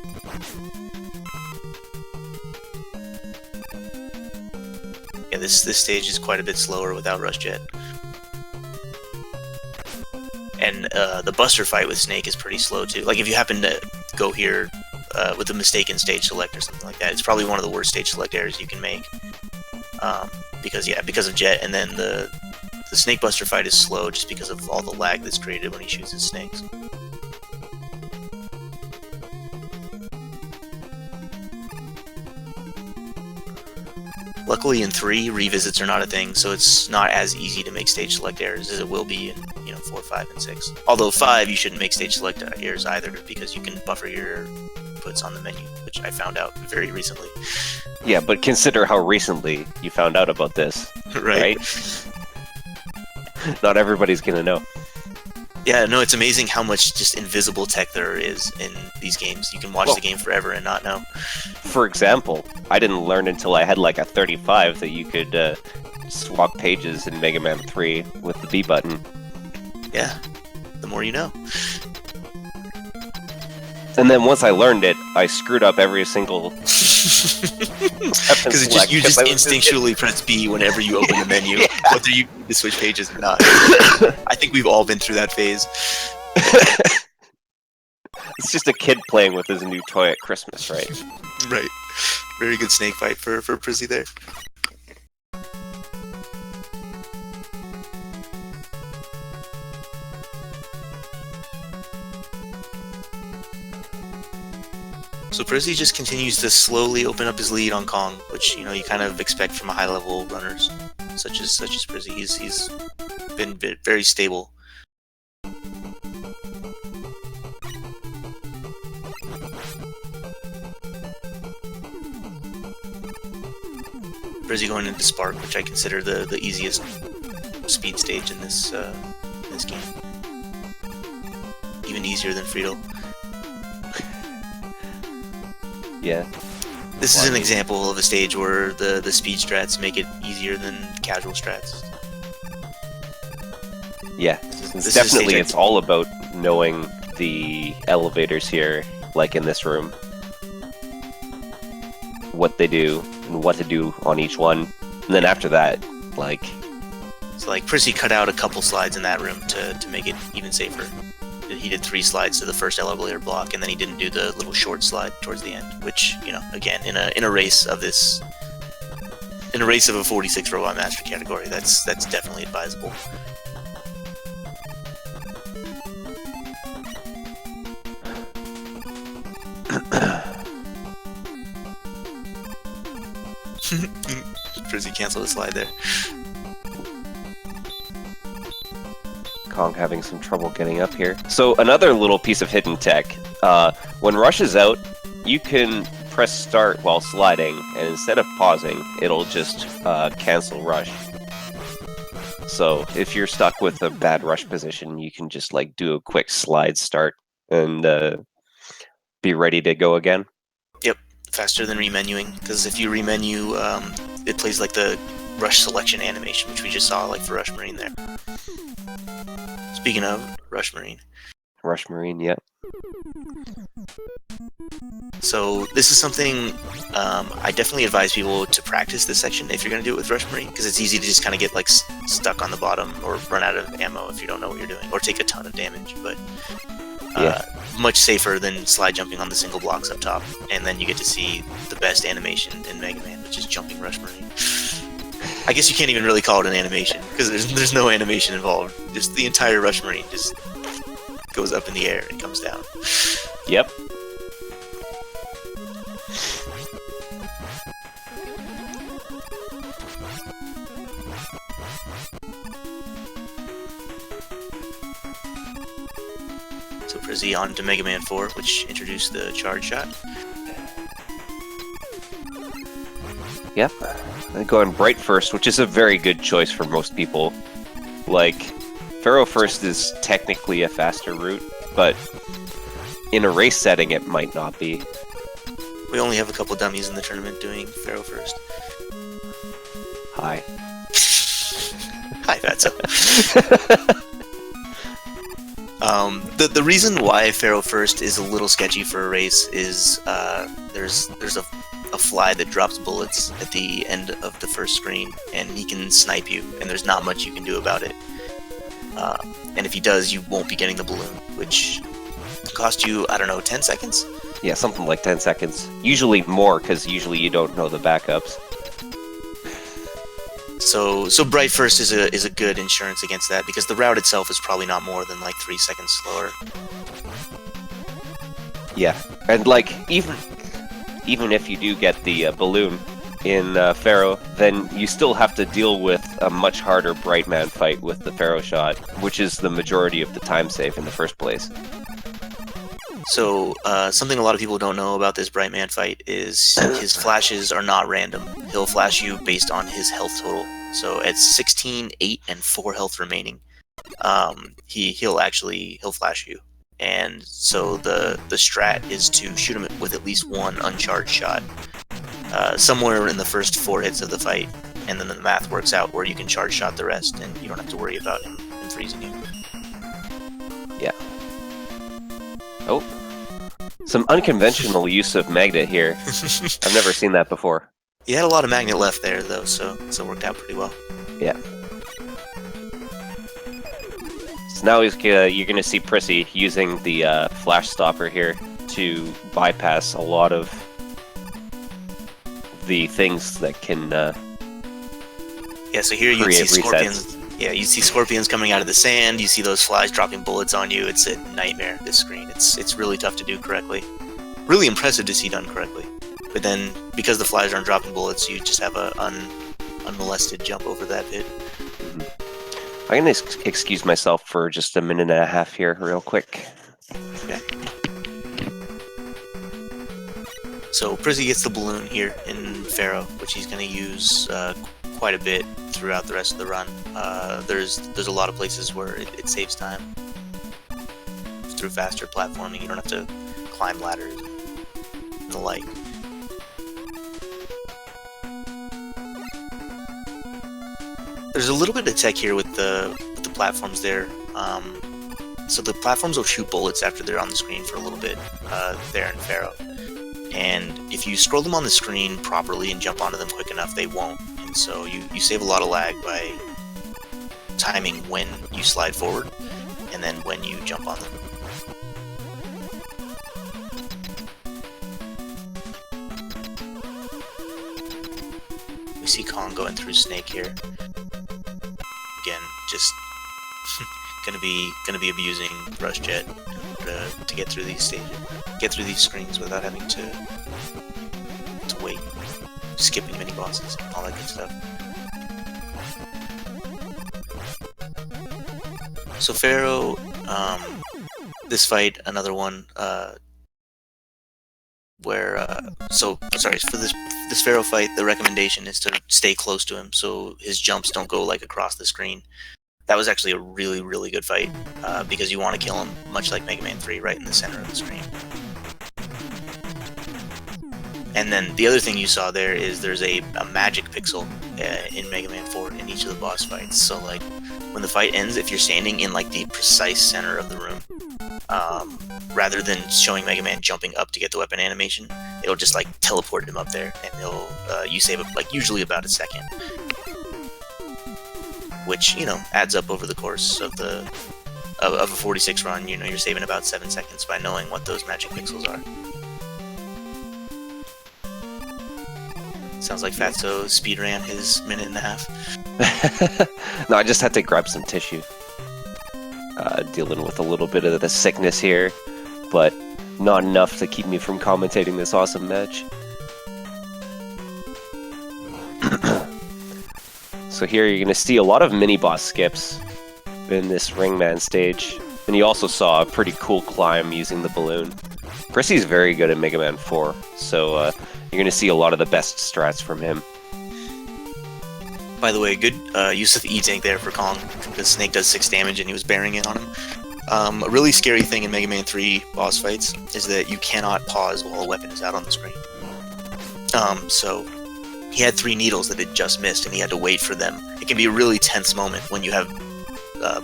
Yeah, this stage is quite a bit slower without Rush Jet. And the Buster fight with Snake is pretty slow too. If you happen to go here with a mistaken stage select or something like that, it's probably one of the worst stage select errors you can make. Because of Jet, and then the Snake Buster fight is slow just because of all the lag that's created when he shoots his snakes. Luckily in 3, revisits are not a thing, so it's not as easy to make stage select errors as it will be in 4, 5, and 6. Although 5, you shouldn't make stage select errors either, because you can buffer your inputs on the menu, which I found out very recently. Yeah, but consider how recently you found out about this, right? Not everybody's gonna know. Yeah, no, it's amazing how much just invisible tech there is in these games. You can watch the game forever and not know. For example, I didn't learn until I had a 35 that you could swap pages in Mega Man 3 with the B button. Yeah, the more you know. And then once I learned it, I screwed up every single Because you just instinctually press B whenever you open the menu, Yeah. whether you need to switch pages or not. I think we've all been through that phase. It's just a kid playing with his new toy at Christmas, right? Right. Very good snake fight for Prisiii there. So Prisiii just continues to slowly open up his lead on Kong, which you kind of expect from a high-level runners such as Prisiii. He's been very stable. Prisiii going into Spark, which I consider the easiest speed stage in this game. Even easier than Friedel. Yeah. This is an example of a stage where the speed strats make it easier than casual strats. Yeah. This Definitely, is it's all about knowing the elevators here, like in this room. What they do, and what to do on each one. And then after that, like... So like, Prisiii cut out a couple slides in that room to make it even safer. He did 3 slides to the first elevator block, and then he didn't do the little short slide towards the end, which, again, in a race of this... In a race of a 46 Robot Master category, that's definitely advisable. Prisiii canceled the slide there. Kong having some trouble getting up here. So another little piece of hidden tech. When Rush is out, you can press start while sliding, and instead of pausing, it'll just cancel Rush. So if you're stuck with a bad Rush position, you can just like do a quick slide start and be ready to go again. Yep, faster than remenuing, because if you remenu, it plays like the Rush selection animation, which we just saw like for Rush Marine there. Speaking of Rush Marine. Rush Marine, yep. So this is something I definitely advise people to practice this section if you're going to do it with Rush Marine, because it's easy to just kind of get like stuck on the bottom or run out of ammo if you don't know what you're doing, or take a ton of damage, but much safer than slide jumping on the single blocks up top, and then you get to see the best animation in Mega Man, which is jumping Rush Marine. I guess you can't even really call it an animation, because there's no animation involved. Just the entire Rush Marine just goes up in the air and comes down. Yep. So Prisiii on to Mega Man 4, which introduced the charge shot. Yep. And going Bright first, which is a very good choice for most people. Like, Pharaoh first is technically a faster route, but in a race setting it might not be. We only have a couple dummies in the tournament doing Pharaoh first. Hi. Hi, Fatso. The reason why Pharaoh first is a little sketchy for a race is there's a fly that drops bullets at the end of the first screen, and he can snipe you, and there's not much you can do about it. And if he does, you won't be getting the balloon, which cost you, I don't know, 10 seconds? Yeah, something like 10 seconds. Usually more, because usually you don't know the backups. So Bright First is a good insurance against that, because the route itself is probably not more than like 3 seconds slower. Yeah, and like, even if you do get the balloon in Pharaoh, then you still have to deal with a much harder Bright Man fight with the Pharaoh shot, which is the majority of the time save in the first place. So, something a lot of people don't know about this Bright Man fight is his flashes are not random. He'll flash you based on his health total. So at 16, 8, and 4 health remaining, he'll flash you. And so the strat is to shoot him with at least one uncharged shot, somewhere in the first 4 hits of the fight, and then the math works out where you can charge shot the rest, and you don't have to worry about him freezing you. Yeah. Oh. Some unconventional use of magnet here. I've never seen that before. He had a lot of magnet left there, though, so it worked out pretty well. Yeah. So now you're going to see Prisiii using the flash stopper here to bypass a lot of the things that can yeah, so here you see scorpions. Resets. Yeah, you see scorpions coming out of the sand. You see those flies dropping bullets on you. It's a nightmare. This screen. It's really tough to do correctly. Really impressive to see done correctly. But then, because the flies aren't dropping bullets, you just have a unmolested jump over that pit. I'm gonna excuse myself for just a minute and a half here, real quick. Okay. So Prisiii gets the balloon here in Pharaoh, which he's going to use quite a bit throughout the rest of the run. There's a lot of places where it saves time through faster platforming. You don't have to climb ladders and the like. There's a little bit of tech here with the platforms there. So the platforms will shoot bullets after they're on the screen for a little bit there in Pharaoh. And if you scroll them on the screen properly and jump onto them quick enough, they won't. And so you save a lot of lag by timing when you slide forward and then when you jump on them. We see Kong going through Snake here. Again, just gonna be abusing Rush Jet to get through these stages, get through these screens without having to wait, skipping mini bosses, all that good stuff. So Pharaoh, this fight, another one where so sorry, for this Pharaoh fight, the recommendation is to stay close to him so his jumps don't go like across the screen. That was actually a really good fight because you want to kill him, much like Mega Man 3, right in the center of the screen. And then the other thing you saw there is there's a magic pixel in Mega Man 4 in each of the boss fights. So like when the fight ends, if you're standing in like the precise center of the room, rather than showing Mega Man jumping up to get the weapon animation, it'll just like teleport him up there, and it'll you save it like usually about a second, which adds up over the course of a 46 run. You're saving about 7 seconds by knowing what those magic pixels are. Sounds like Fatso speedran his minute and a half. No, I just had to grab some tissue. Dealing with a little bit of the sickness here, but not enough to keep me from commentating this awesome match. So here you're going to see a lot of mini-boss skips in this Ringman stage, and you also saw a pretty cool climb using the balloon. Prisii's very good at Mega Man 4, so you're going to see a lot of the best strats from him. By the way, good use of the E-Tank there for Kong, because Snake does 6 damage and he was bearing it on him. A really scary thing in Mega Man 3 boss fights is that you cannot pause while a weapon is out on the screen. So he had 3 needles that had just missed and he had to wait for them. It can be a really tense moment when you have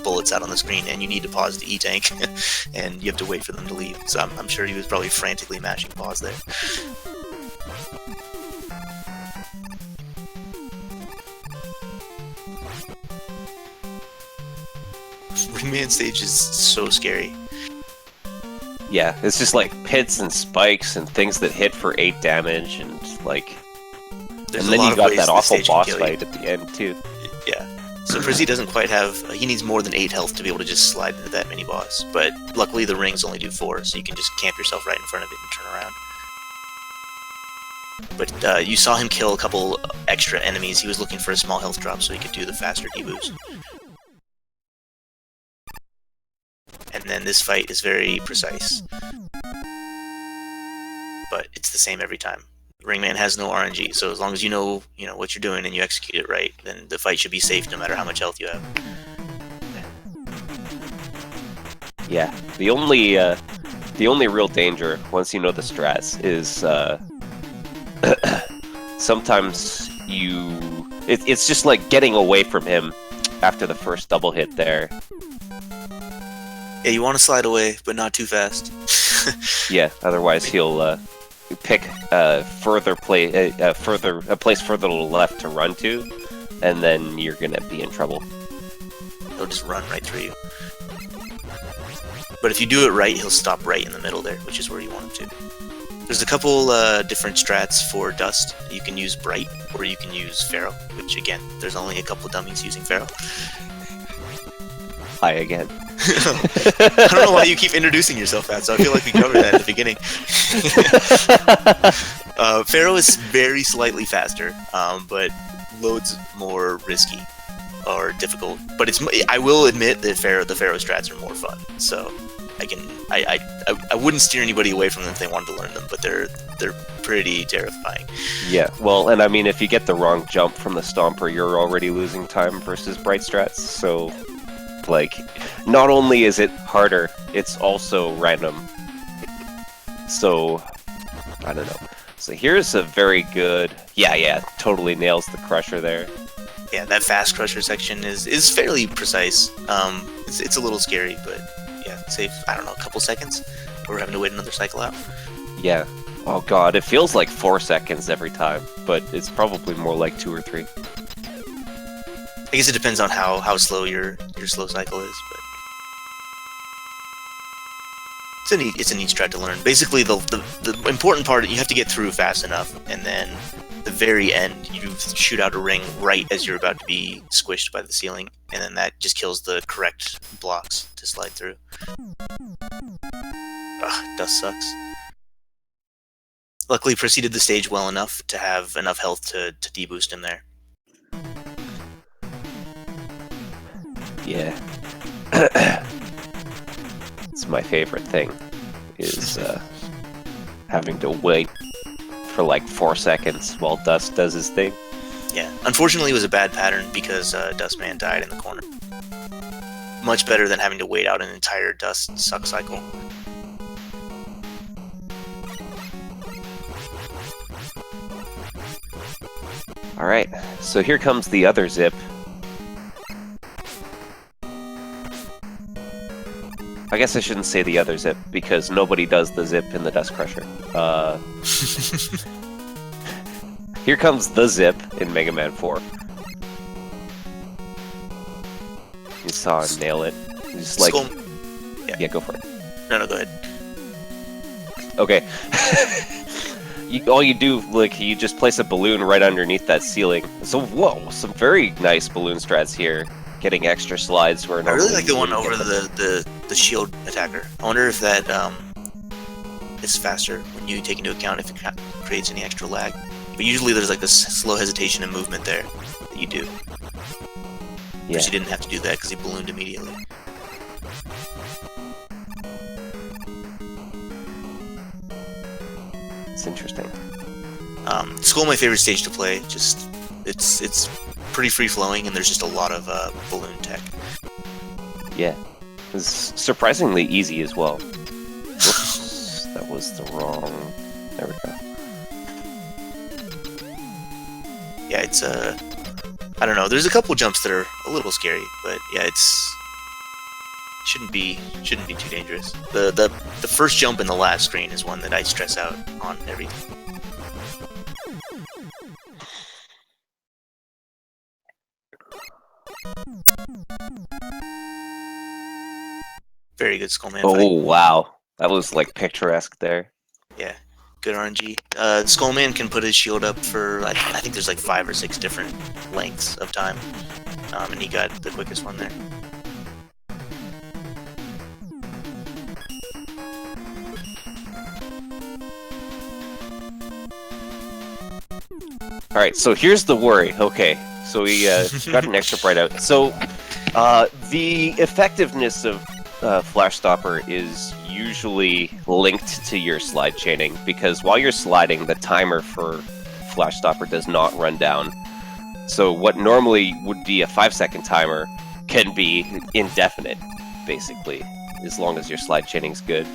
bullets out on the screen and you need to pause the E-Tank and you have to wait for them to leave. So I'm sure he was probably frantically mashing pause there. Ringman stage is so scary. Yeah, it's just like pits and spikes and things that hit for 8 damage, and like, There's and then you got that awful boss fight you. at the end too. Yeah. So Prisiii doesn't quite have. He needs more than 8 health to be able to just slide into that mini boss. But luckily the rings only do 4, so you can just camp yourself right in front of it and turn around. But you saw him kill a couple extra enemies. He was looking for a small health drop so he could do the faster debuffs. And then this fight is very precise. But it's the same every time. Ringman has no RNG, so as long as you know what you're doing and you execute it right, then the fight should be safe no matter how much health you have. Yeah, the only real danger once you know the strats is sometimes it's just like getting away from him after the first double hit there. Yeah, you want to slide away, but not too fast. Yeah, otherwise he'll pick a place further to the left to run to, and then you're gonna be in trouble. He'll just run right through you. But if you do it right, he'll stop right in the middle there, which is where you want him to. There's a couple different strats for Dust. You can use Bright, or you can use Pharaoh, which again, there's only a couple dummies using Pharaoh. Hi again. I don't know why you keep introducing yourself that, so I feel like we covered that at the beginning. Pharaoh is very slightly faster, but loads more risky or difficult. But I will admit that the Pharaoh strats are more fun. So I wouldn't steer anybody away from them if they wanted to learn them, but they're pretty terrifying. Yeah, well, and I mean, if you get the wrong jump from the Stomper, you're already losing time versus Bright strats. So, like, not only is it harder, it's also random. So, I don't know. So here's a very good... Yeah, totally nails the Crusher there. Yeah, that fast Crusher section is fairly precise. It's a little scary, but yeah, save, I don't know, a couple seconds? Or we're having to wait another cycle out? Yeah. Oh god, it feels like 4 seconds every time, but it's probably more like 2 or 3. I guess it depends on how slow your slow cycle is, but it's a neat strat to learn. Basically, the important part, you have to get through fast enough, and then the very end, you shoot out a ring right as you're about to be squished by the ceiling, and then that just kills the correct blocks to slide through. Ugh, Dust sucks. Luckily, Prisiii did the stage well enough to have enough health to deboost him there. Yeah. It's my favorite thing, is having to wait for like 4 seconds while Dust does his thing. Yeah, unfortunately it was a bad pattern because Dustman died in the corner. Much better than having to wait out an entire Dust suck cycle. Alright, so here comes the other zip. I guess I shouldn't say the other zip, because nobody does the zip in the Dust Crusher. Here comes the zip in Mega Man 4. You saw him nail it. He's like... Yeah, go for it. No, go ahead. Okay. All you do, like, you just place a balloon right underneath that ceiling. So, whoa, some very nice balloon strats here. Getting extra slides where I really like the one over the shield attacker. I wonder if that is faster when you take into account if it creates any extra lag. But usually there's like this slow hesitation and movement there that you do. Yeah. But you didn't have to do that because he ballooned immediately. It's interesting. Skull, my favorite stage to play. Just it's pretty free flowing, and there's just a lot of balloon tech. Yeah, it's surprisingly easy as well. Whoops, that was the wrong. There we go. Yeah, it's I don't know. There's a couple jumps that are a little scary, but yeah, it's shouldn't be too dangerous. The first jump in the last screen is one that I stress out on everything. Very good Skullman fight. Oh wow, that was like picturesque there. Yeah, good RNG. Skullman can put his shield up for I think there's like 5 or 6 different lengths of time, and he got the quickest one there. All right, so here's the worry. Okay, so we got an extra bright out. So the effectiveness of Flash Stopper is usually linked to your slide chaining, because while you're sliding, the timer for Flash Stopper does not run down. So what normally would be a 5-second timer can be indefinite, basically, as long as your slide chaining's good.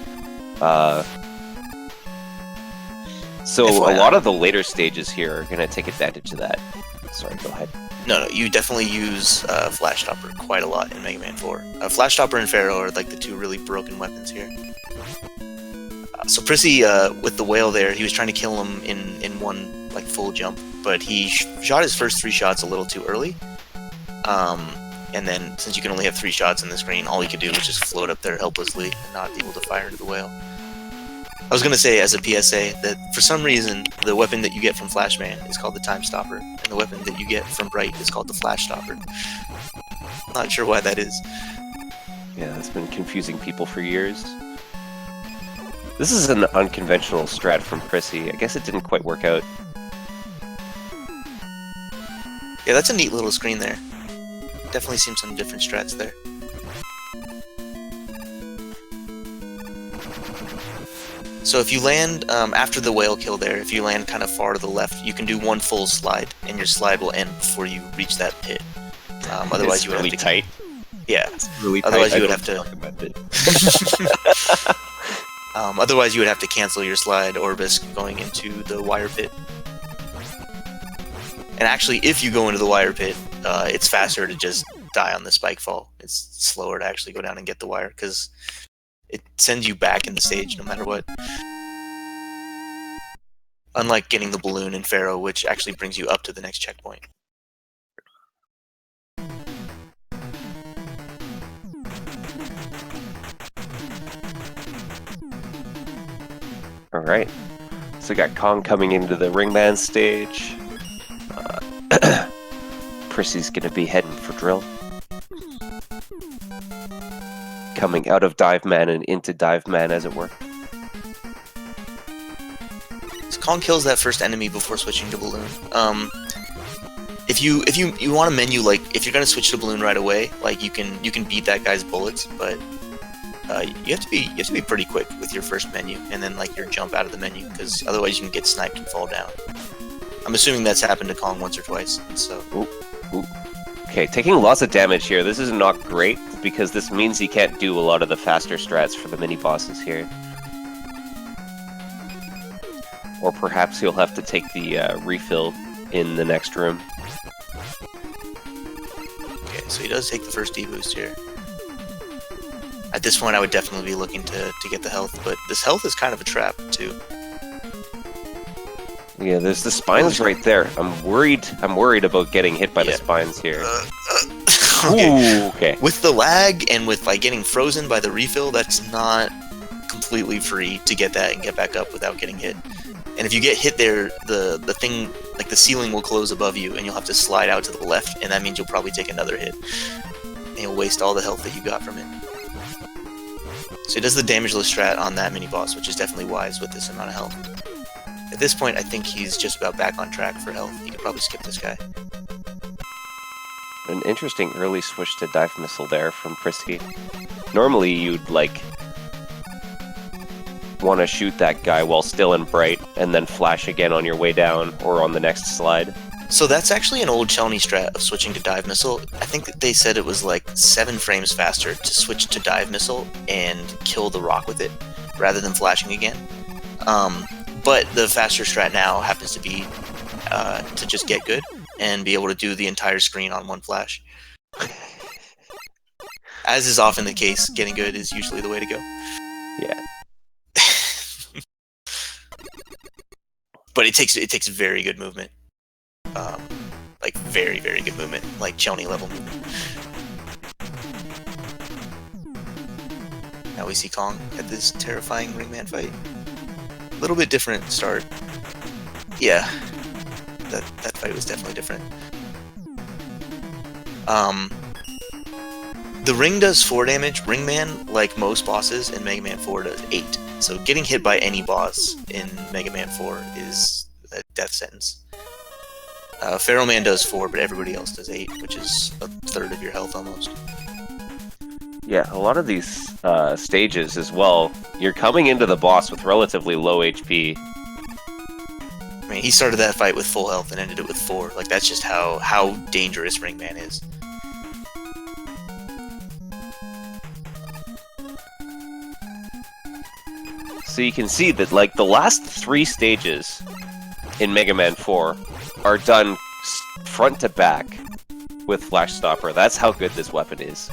So a lot of the later stages here are going to take advantage of that. Sorry, go ahead. No, you definitely use Flash Stopper quite a lot in Mega Man 4. Flash Stopper and Pharaoh are like the 2 really broken weapons here. So Prissy, with the whale there, he was trying to kill him in one like full jump, but he shot his first 3 shots a little too early. And then since you can only have 3 shots in the screen, all he could do was just float up there helplessly and not be able to fire into the whale. I was gonna say as a PSA that for some reason the weapon that you get from Flashman is called the Time Stopper, and the weapon that you get from Bright is called the Flash Stopper. Not sure why that is. Yeah, that's been confusing people for years. This is an unconventional strat from Prissy. I guess it didn't quite work out. Yeah, that's a neat little screen there. Definitely seems some different strats there. So if you land, after the whale kill there, if you land kind of far to the left, you can do 1 full slide, and your slide will end before you reach that pit. Otherwise, it's you would really have to... tight. Yeah. It's really Otherwise, tight. you would have to... otherwise, you would have to cancel your slide or risk going into the wire pit. And actually, if you go into the wire pit, it's faster to just die on the spike fall. It's slower to actually go down and get the wire, because it sends you back in the stage no matter what. Unlike getting the balloon in Pharaoh, which actually brings you up to the next checkpoint. Alright. So we got Kong coming into the Ringman stage. Prissy's gonna be heading for drill. Coming out of Dive Man and into Dive Man, as it were. So Kong kills that first enemy before switching to balloon. If you want a menu, like if you're gonna switch to balloon right away, like you can beat that guy's bullets, but you have to be pretty quick with your first menu, and then like your jump out of the menu, because otherwise you can get sniped and fall down. I'm assuming that's happened to Kong once or twice, and so. Ooh. Okay, taking lots of damage here. This is not great, because this means he can't do a lot of the faster strats for the mini-bosses here. Or perhaps he'll have to take the refill in the next room. Okay, so he does take the first D-boost here. At this point, I would definitely be looking to get the health, but this health is kind of a trap, too. Yeah, there's the spines right there. I'm worried about getting hit by the spines here. Okay. Ooh, okay. With the lag and with like getting frozen by the refill, that's not completely free to get that and get back up without getting hit. And if you get hit there, the thing, like the ceiling will close above you, and you'll have to slide out to the left, and that means you'll probably take another hit. And you'll waste all the health that you got from it. So he does the damageless strat on that mini-boss, which is definitely wise with this amount of health. At this point, I think he's just about back on track for health. You could probably skip this guy. An interesting early switch to dive missile there from Prissy. Normally you'd like want to shoot that guy while still in bright and then flash again on your way down or on the next slide. So that's actually an old Chelny strat of switching to dive missile. I think that they said it was like 7 frames faster to switch to dive missile and kill the rock with it rather than flashing again. But the faster strat now happens to be to just get good and be able to do the entire screen on 1 flash. As is often the case, getting good is usually the way to go. Yeah. But it takes very good movement. Like very, very good movement. Like Chelny level movement. Now we see Kong at this terrifying Ringman fight. A little bit different start. Yeah. That fight was definitely different. The ring does 4 damage. Ringman, like most bosses in Mega Man 4, does 8. So getting hit by any boss in Mega Man 4 is a death sentence. Pharaoh Man does 4, but everybody else does 8, which is a third of your health almost. Yeah, a lot of these stages as well, you're coming into the boss with relatively low HP. I mean, he started that fight with full health and ended it with 4. Like, that's just how dangerous Ringman is. So you can see that, like, the last 3 stages in Mega Man 4 are done front to back with Flash Stopper. That's how good this weapon is.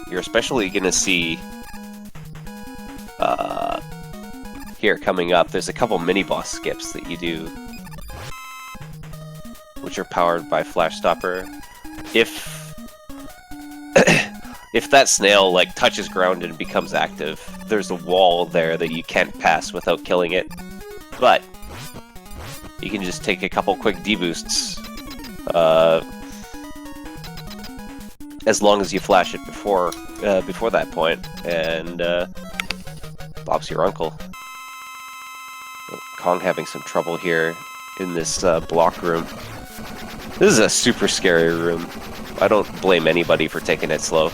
you're especially going to see here coming up, there's a couple mini-boss skips that you do, which are powered by Flash Stopper. If if that snail like touches ground and becomes active, there's a wall there that you can't pass without killing it. But you can just take a couple quick deboosts, as long as you flash it before that point, and Bob's your uncle. Kong having some trouble here in this block room. This is a super scary room. I don't blame anybody for taking it slow.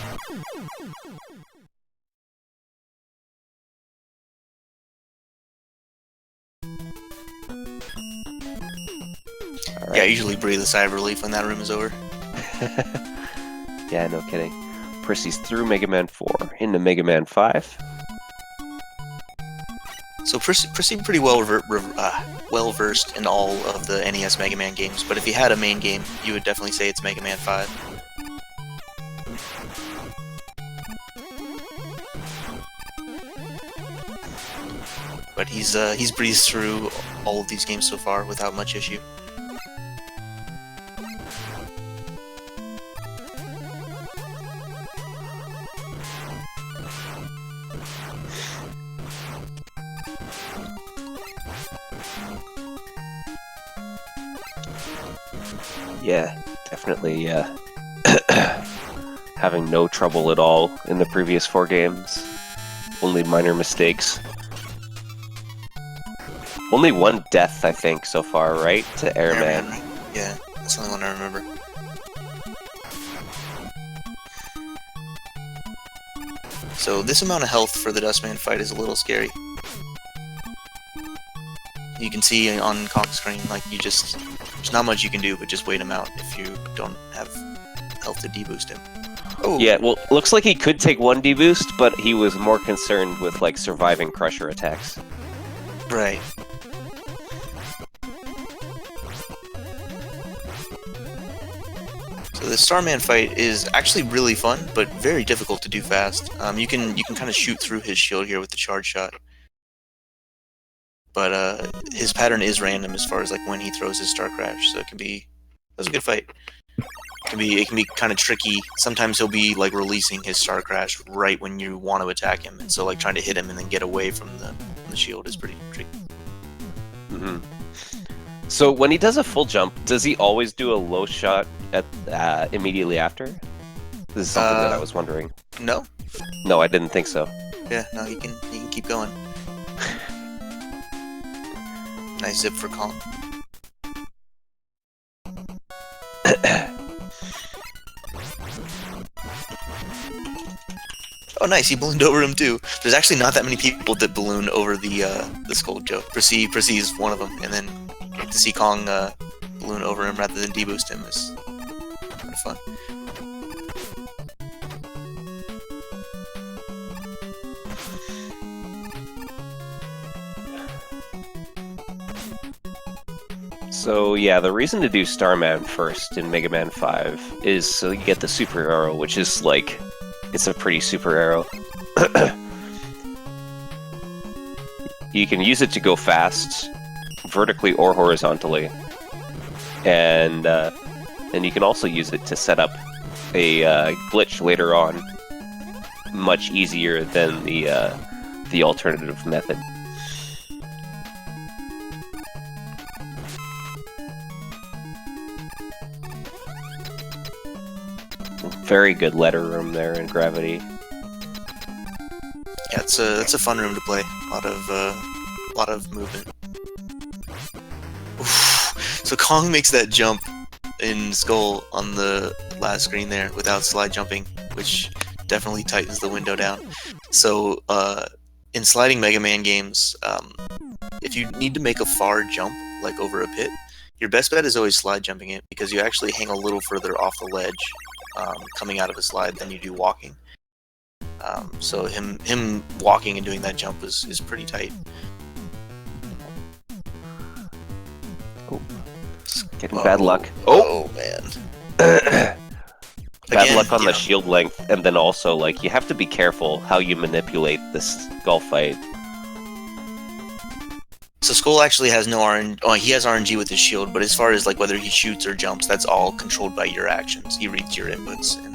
Yeah, I usually breathe a sigh of relief when that room is over. Yeah, no kidding. Prisii's through Mega Man 4 into Mega Man 5. So Prisiii pretty well versed in all of the NES Mega Man games, but if you had a main game, you would definitely say it's Mega Man 5. But he's breezed through all of these games so far without much issue. Yeah, definitely having no trouble at all in the previous 4 games. Only minor mistakes. Only one death, I think, so far, right? To Airman. Right? Yeah, that's the only one I remember. So this amount of health for the Dustman fight is a little scary. You can see on Kong's screen, like, there's not much you can do but just wait him out if you don't have health to deboost him. Oh. Yeah, well, looks like he could take 1 deboost, but he was more concerned with, like, surviving Crusher attacks. Right. So the Starman fight is actually really fun, but very difficult to do fast. You can kind of shoot through his shield here with the charge shot. But his pattern is random as far as like when he throws his Star Crash, so that's a good fight. It can be kind of tricky. Sometimes he'll be like releasing his Star Crash right when you want to attack him, and so like trying to hit him and then get away from the shield is pretty tricky. Mm-hmm. So when he does a full jump, does he always do a low shot at immediately after? This is something that I was wondering. No. No, I didn't think so. Yeah, no, he can keep going. Nice zip for Kong. Oh, nice! He ballooned over him too. There's actually not that many people that balloon over the Skull Joe. Prisiii is one of them, and then to see Kong balloon over him rather than deboost him is kind of fun. So yeah, the reason to do Starman first in Mega Man 5 is so you get the super arrow, which is like, it's a pretty super arrow. You can use it to go fast, vertically or horizontally, and you can also use it to set up a glitch later on, much easier than the alternative method. Very good letter room there in Gravity. Yeah, it's a fun room to play. A lot of movement. Oof. So Kong makes that jump in Skull on the last screen there without slide jumping, which definitely tightens the window down. So in sliding Mega Man games, if you need to make a far jump, like over a pit, your best bet is always slide jumping it, because you actually hang a little further off the ledge coming out of a slide than you do walking. So him walking and doing that jump is pretty tight. Oh, getting bad luck. Oh man! bad Again, luck on yeah. the shield length, and then also, like, you have to be careful how you manipulate this skull fight. So Skull actually has no RNG. Oh, he has RNG with his shield, but as far as like whether he shoots or jumps, that's all controlled by your actions. He reads your inputs and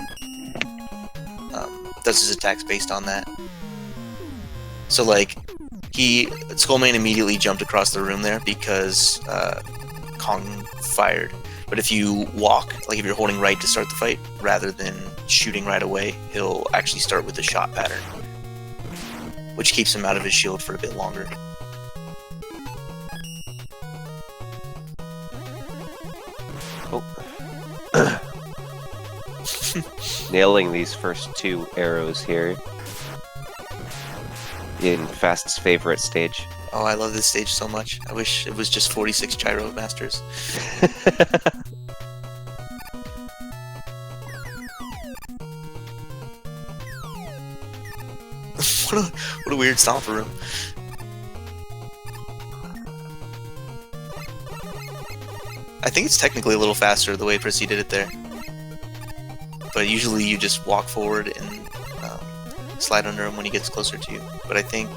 does his attacks based on that. So like, Skullman immediately jumped across the room there because Kong fired. But if you walk, like if you're holding right to start the fight, rather than shooting right away, he'll actually start with the shot pattern, which keeps him out of his shield for a bit longer. Oh. Nailing these first 2 arrows here in Fast's favorite stage. Oh, I love this stage so much. I wish it was just 46 Gyro Masters. what a weird stomper room. I think it's technically a little faster the way Prisiii did it there. But usually you just walk forward and slide under him when he gets closer to you. But I think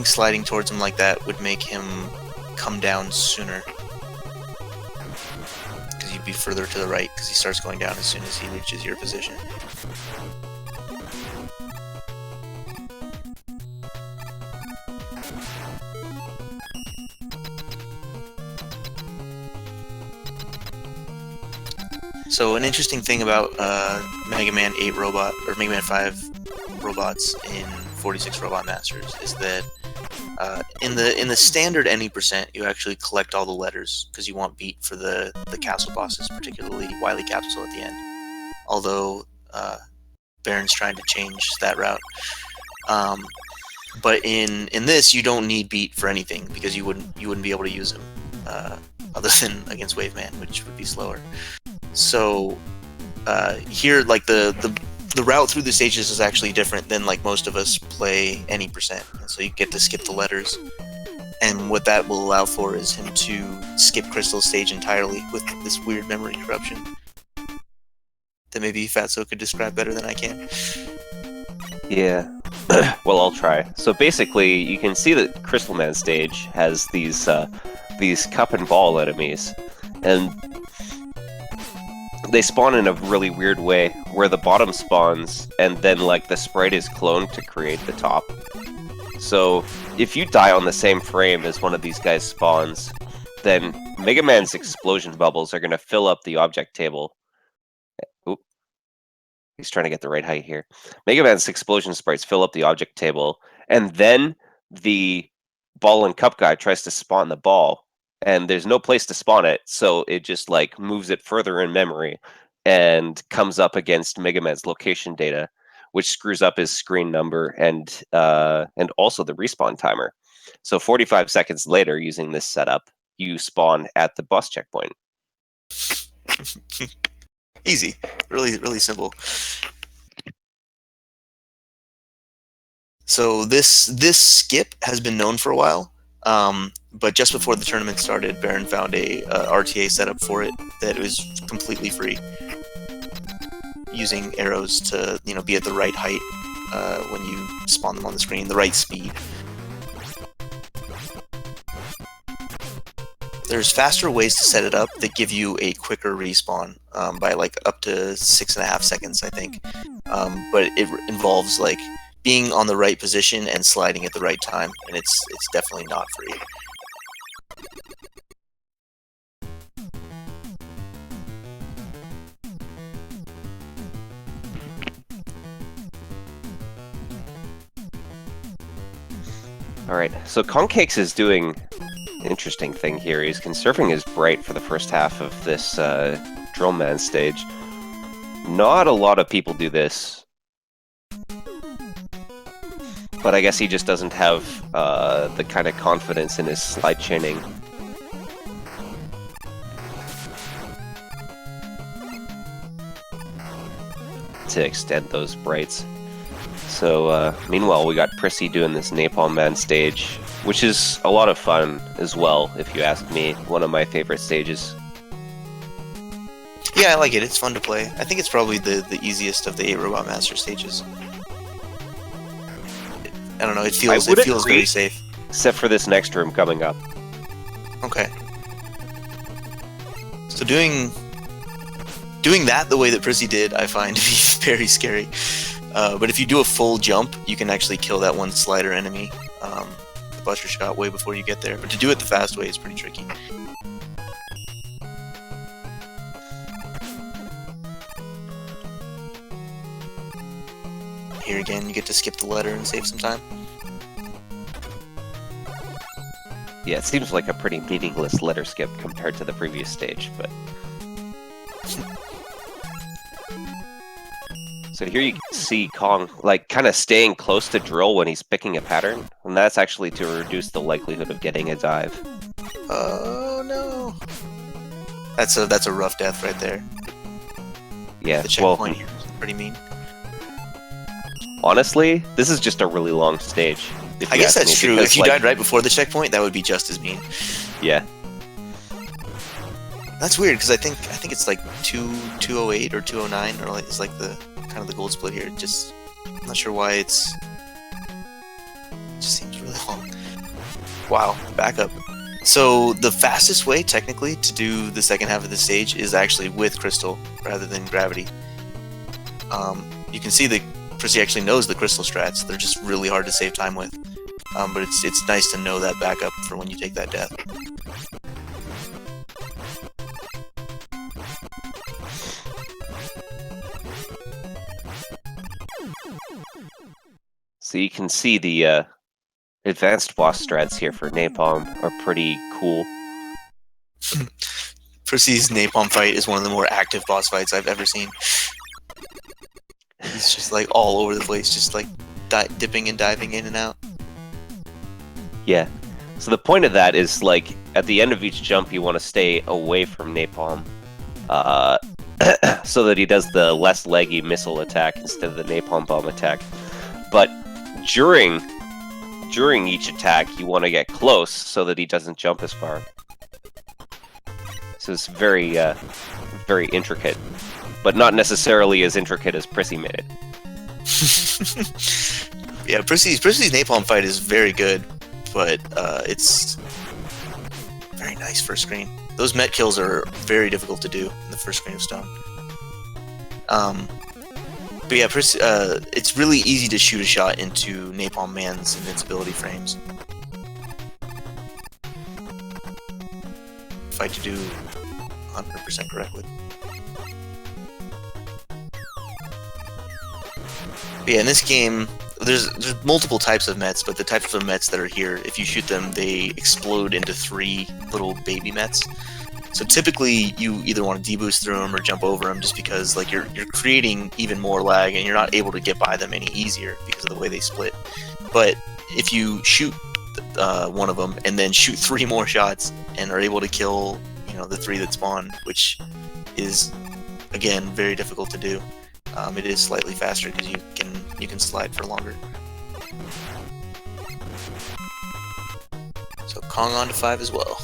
sliding towards him like that would make him come down sooner. Because you'd be further to the right, because he starts going down as soon as he reaches your position. So an interesting thing about Mega Man 8 robot, or Mega Man 5 robots in 46 Robot Masters is that in the standard any percent, you actually collect all the letters because you want beat for the castle bosses, particularly Wily Capsule at the end. Although Baron's trying to change that route. But in this, you don't need beat for anything because you wouldn't be able to use him other than against Waveman, which would be slower. So here, like the route through the stages is actually different than like most of us play any percent. So you get to skip the letters, and what that will allow for is him to skip Crystal's stage entirely with this weird memory corruption that maybe Fatso could describe better than I can. Yeah. Well, I'll try. So basically, you can see that Crystal Man stage has these cup and ball enemies, and they spawn in a really weird way, where the bottom spawns, and then like the sprite is cloned to create the top. So if you die on the same frame as one of these guys spawns, then Mega Man's explosion bubbles are going to fill up the object table. Oop. He's trying to get the right height here. Mega Man's explosion sprites fill up the object table, and then the ball and cup guy tries to spawn the ball, and there's no place to spawn it, so it just like moves it further in memory and comes up against Mega Man's location data, which screws up his screen number and also the respawn timer. So 45 seconds later, using this setup, you spawn at the boss checkpoint. Easy. Really, really simple. So this skip has been known for a while, but just before the tournament started, Baron found a RTA setup for it that was completely free, using arrows to be at the right height when you spawn them on the screen, the right speed. There's faster ways to set it up that give you a quicker respawn by like up to 6.5 seconds, I think. But it involves like being on the right position and sliding at the right time, and it's definitely not free. Alright, so Kongcakes is doing an interesting thing here. He's conserving his bright for the first half of this Drill Man stage. Not a lot of people do this, but I guess he just doesn't have the kind of confidence in his slide chaining. To extend those brights. So, meanwhile, we got Prisiii doing this Napalm Man stage, which is a lot of fun as well, if you ask me. One of my favorite stages. Yeah, I like it. It's fun to play. I think it's probably the easiest of the 8 Robot Master stages. I don't know. It feels very safe. Except for this next room coming up. Okay. So doing that the way that Prisiii did, I find to be very scary. But if you do a full jump, you can actually kill that one slider enemy, the Buster Shot, way before you get there. But to do it the fast way is pretty tricky. Here again, you get to skip the letter and save some time. Yeah, it seems like a pretty meaningless letter skip compared to the previous stage, but... So here you can see Kong, like, kind of staying close to Drill when he's picking a pattern, and that's actually to reduce the likelihood of getting a dive. Oh no! That's a rough death right there. Yeah, the checkpoint here is pretty mean. Honestly, this is just a really long stage. I guess that's true. If you died right before the checkpoint, that would be just as mean. Yeah. That's weird because I think it's like 208 or 209 or like it's like the kind of the gold split here. Just I'm not sure why it just seems really long. Wow, back up. So the fastest way technically to do the second half of the stage is actually with Crystal rather than Gravity. You can see that Prisiii actually knows the Crystal strats. They're just really hard to save time with. But it's nice to know that backup for when you take that death. So you can see the advanced boss strats here for Napalm are pretty cool. Prisii's Napalm fight is one of the more active boss fights I've ever seen. He's just like all over the place, just like dipping and diving in and out. Yeah. So the point of that is, like, at the end of each jump, you want to stay away from Napalm, so that he does the less leggy missile attack instead of the Napalm Bomb attack. But during each attack, you want to get close so that he doesn't jump as far. So it's very, very intricate, but not necessarily as intricate as Prisiii made it. Yeah, Prisii's Napalm fight is very good, but it's very nice first screen. Those Met kills are very difficult to do in the first screen of Stone. But yeah, it's really easy to shoot a shot into Napalm Man's invincibility frames. If I could do 100% correctly. But yeah, in this game, there's multiple types of Mets, but the types of Mets that are here, if you shoot them, they explode into 3 little baby Mets. So typically, you either want to deboost through them or jump over them, just because like you're creating even more lag, and you're not able to get by them any easier because of the way they split. But if you shoot one of them and then shoot 3 more shots and are able to kill, the 3 that spawn, which is again very difficult to do. It is slightly faster because you can slide for longer. So Kong on to 5 as well.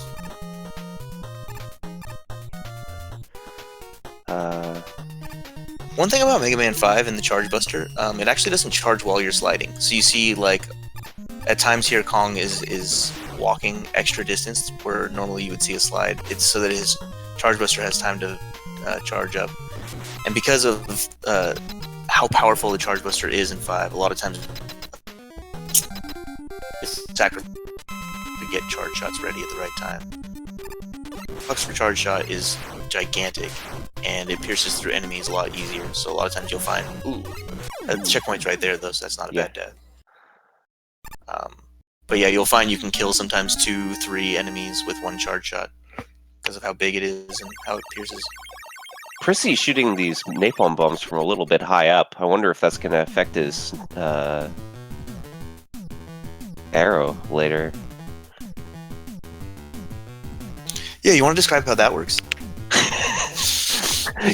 One thing about Mega Man 5 and the Charge Buster, it actually doesn't charge while you're sliding. So you see, like, at times here Kong is walking extra distance where normally you would see a slide. It's so that his Charge Buster has time to charge up. And because of how powerful the Charge Buster is in 5, a lot of times it's sacrificed to get charge shots ready at the right time. Flux for Charge Shot is gigantic, and it pierces through enemies a lot easier, so a lot of times you'll find, the checkpoint's right there though, so that's not a bad death. But yeah, you'll find you can kill sometimes 2, 3 enemies with 1 charge shot, because of how big it is and how it pierces. Prisii's shooting these napalm bombs from a little bit high up. I wonder if that's going to affect his arrow later. Yeah, you want to describe how that works?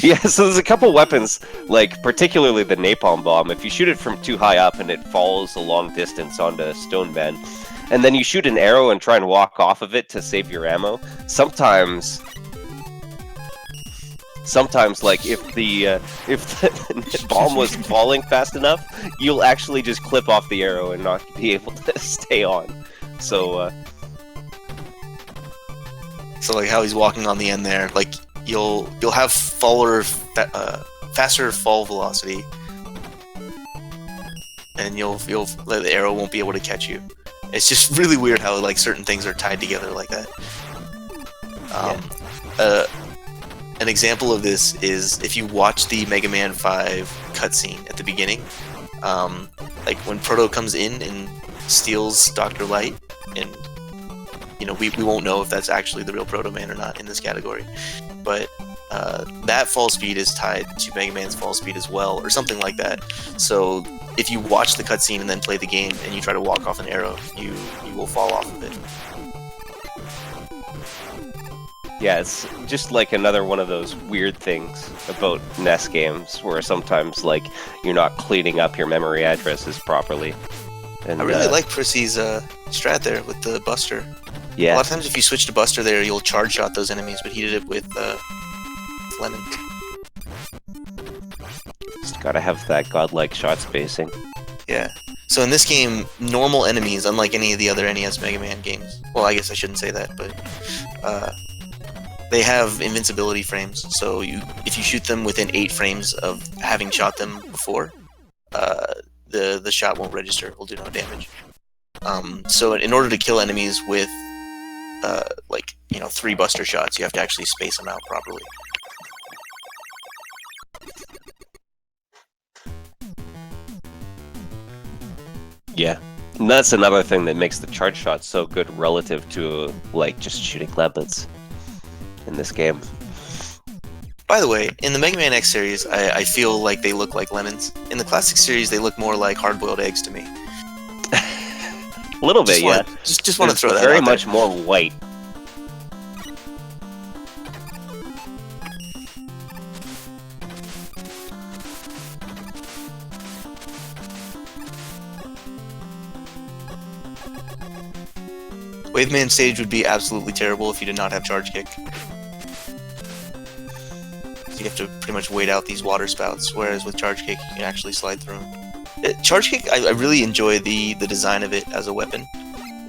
Yeah, so there's a couple weapons, like particularly the napalm bomb. If you shoot it from too high up and it falls a long distance onto a stone bend, and then you shoot an arrow and try and walk off of it to save your ammo, sometimes sometimes, like, if the bomb was falling fast enough, you'll actually just clip off the arrow and not be able to stay on. So, So like how he's walking on the end there, like you'll have faster fall velocity, and the arrow won't be able to catch you. It's just really weird how like certain things are tied together like that. An example of this is if you watch the Mega Man 5 cutscene at the beginning, like when Proto comes in and steals Dr. Light, and you know we won't know if that's actually the real Proto Man or not in this category, but that fall speed is tied to Mega Man's fall speed as well, or something like that. So if you watch the cutscene and then play the game and you try to walk off an arrow, you will fall off of it. yeah, it's just like another one of those weird things about NES games, where sometimes, like, you're not cleaning up your memory addresses properly. And, I really like Prisii's strat there with the Buster. yeah. A lot of times if you switch to Buster there, you'll charge shot those enemies, but he did it with Lemon. Just gotta have that godlike shot spacing. Yeah. So in this game, normal enemies, unlike any of the other NES Mega Man games, well, I guess I shouldn't say that, but they have invincibility frames. So if you shoot them within 8 frames of having shot them before, the shot won't register, will do no damage. So in order to kill enemies with 3 Buster shots, you have to actually space them out properly. Yeah. And that's another thing that makes the charge shot so good relative to, like, just shooting lemons in this game. By the way, in the Mega Man X series, I feel like they look like lemons. In the classic series, they look more like hard-boiled eggs to me. A little bit, yeah. Just want to throw that very out much there. more white. Waveman stage would be absolutely terrible if you did not have Charge Kick. So you have to pretty much wait out these water spouts, whereas with Charge Kick, you can actually slide through them. Charge Kick, I really enjoy the design of it as a weapon.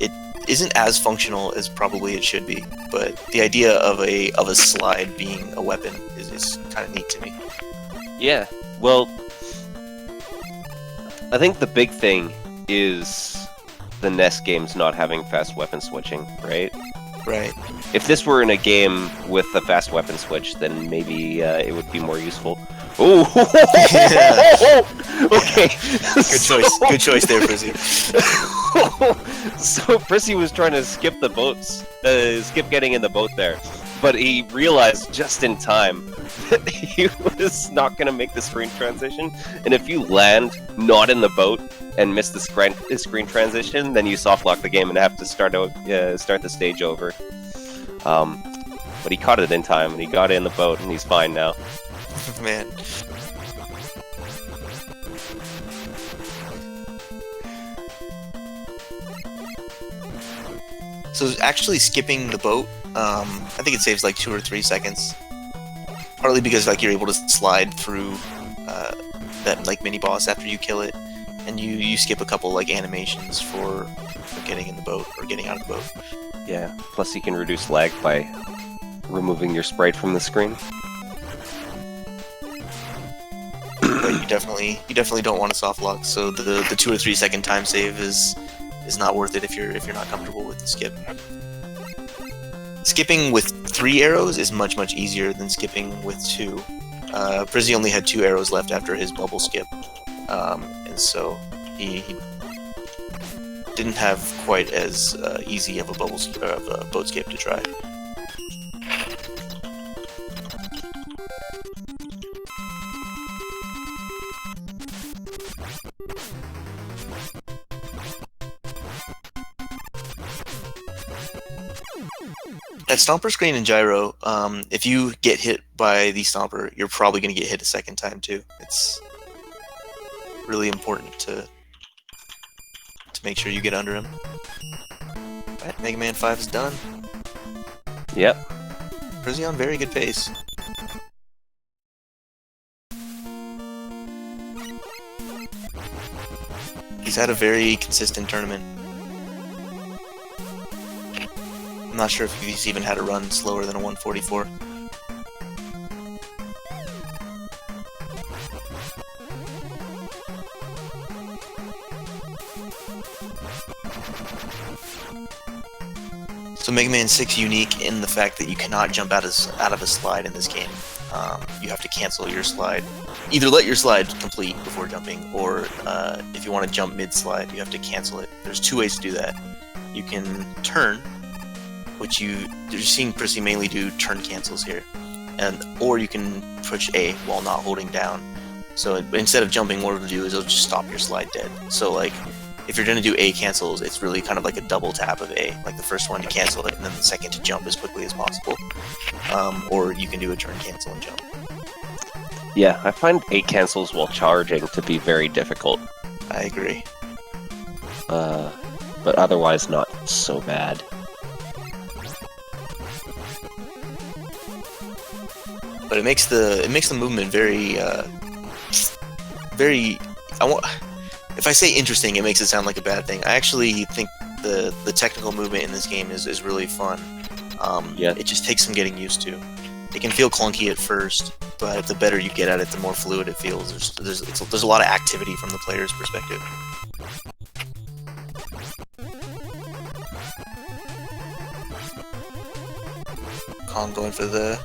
It isn't as functional as probably it should be, but the idea of a slide being a weapon is kind of neat to me. Yeah, well, I think the big thing is the NES games not having fast weapon switching, right? Right. If this were in a game with a fast weapon switch, then maybe it would be more useful. Ooh! Okay. Good choice there, Prissy. So Prissy was trying to skip the boats, skip getting in the boat there, but he realized just in time that he was not going to make the screen transition, and if you land not in the boat and miss the screen transition, then you soft lock the game and have to start the stage over. But he caught it in time, and he got in the boat, and he's fine now. Man. So actually skipping the boat, I think it saves like 2 or 3 seconds. Partly because like you're able to slide through that like mini boss after you kill it, and you skip a couple like animations for getting in the boat or getting out of the boat. Yeah. Plus, you can reduce lag by removing your sprite from the screen. But you definitely don't want to soft lock. So the 2 or 3 second time save is not worth it if you're not comfortable with the skip. Skipping with 3 arrows is much easier than skipping with 2. Prissy only had 2 arrows left after his bubble skip, and so he didn't have quite as easy of a boat skip to try. At Stomper Screen and Gyro, if you get hit by the Stomper, you're probably going to get hit a second time too. It's really important to make sure you get under him. Alright, Mega Man 5 is done. Yep. Prissy on very good pace. He's had a very consistent tournament. I'm not sure if he's even had a run slower than a 144. So Mega Man 6 unique in the fact that you cannot jump out of a slide in this game. You have to cancel your slide. Either let your slide complete before jumping, or if you want to jump mid-slide, you have to cancel it. There's two ways to do that. You can turn, which you're seeing Prissy mainly do turn cancels here, or you can push A while not holding down. So instead of jumping, what it'll do is it'll just stop your slide dead. So like, if you're going to do A cancels, it's really kind of like a double tap of A. Like the first one to cancel it, and then the second to jump as quickly as possible. Or you can do a turn cancel and jump. Yeah, I find A cancels while charging to be very difficult. I agree. But otherwise not so bad. But it makes the movement very if I say interesting, it makes it sound like a bad thing. I actually think the technical movement in this game is really fun. Yeah. It just takes some getting used to. It can feel clunky at first, but the better you get at it, the more fluid it feels. There's a lot of activity from the player's perspective. Kong going for the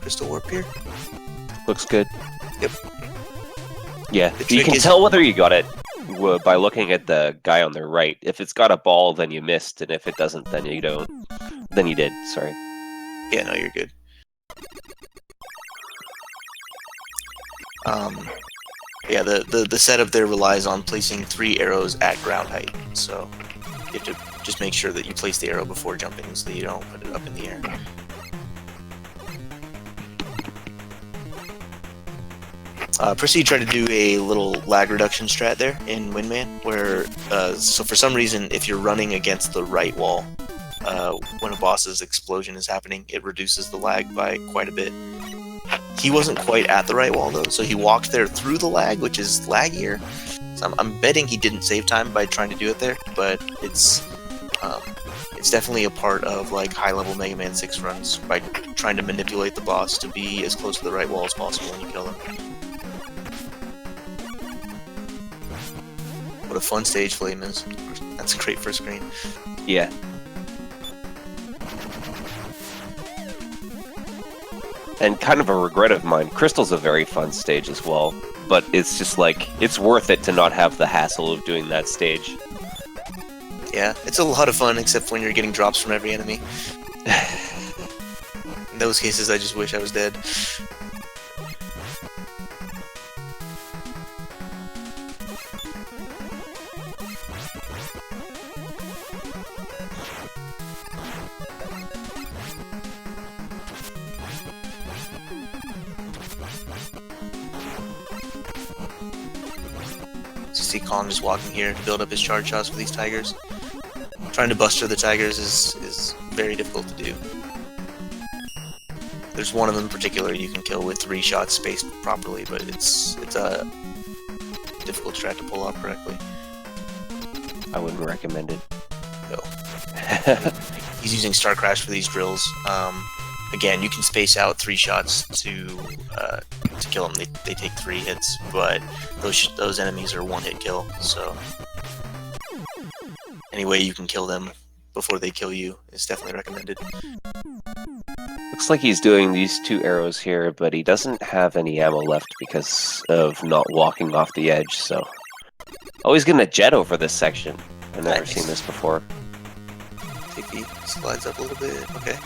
crystal warp here. Looks good. Yep. Yeah, The you trick can is- tell whether you got it by looking at the guy on the right. If it's got a ball, then you missed, and if it doesn't, then you don't. Then you did, sorry. Yeah, no, you're good. Yeah, the setup there relies on placing 3 arrows at ground height, so you have to just make sure that you place the arrow before jumping so that you don't put it up in the air. Prisiii tried to do a little lag reduction strat there in Windman, where, so for some reason, if you're running against the right wall, when a boss's explosion is happening, it reduces the lag by quite a bit. He wasn't quite at the right wall, though, so he walked there through the lag, which is laggier. So I'm betting he didn't save time by trying to do it there, but it's definitely a part of, like, high-level Mega Man 6 runs, by trying to manipulate the boss to be as close to the right wall as possible when you kill him. What a fun stage Flame is. That's a great first screen. Yeah. And kind of a regret of mine, Crystal's a very fun stage as well, but it's just like, it's worth it to not have the hassle of doing that stage. Yeah, it's a lot of fun, except when you're getting drops from every enemy. In those cases, I just wish I was dead. You see Kong just walking here to build up his charge shots for these tigers. Trying to buster the tigers is very difficult to do. There's one of them in particular you can kill with 3 shots spaced properly, but it's a difficult strat to pull off correctly. I wouldn't recommend it. No. He's using Star Crash for these drills. Again, you can space out 3 shots to kill them. They take 3 hits, but those enemies are 1-hit kill. So any way you can kill them before they kill you is definitely recommended. Looks like he's doing these 2 arrows here, but he doesn't have any ammo left because of not walking off the edge, so... Oh, he's getting a jet over this section. I've never Nice. seen this before. Take the slides up a little bit. Okay.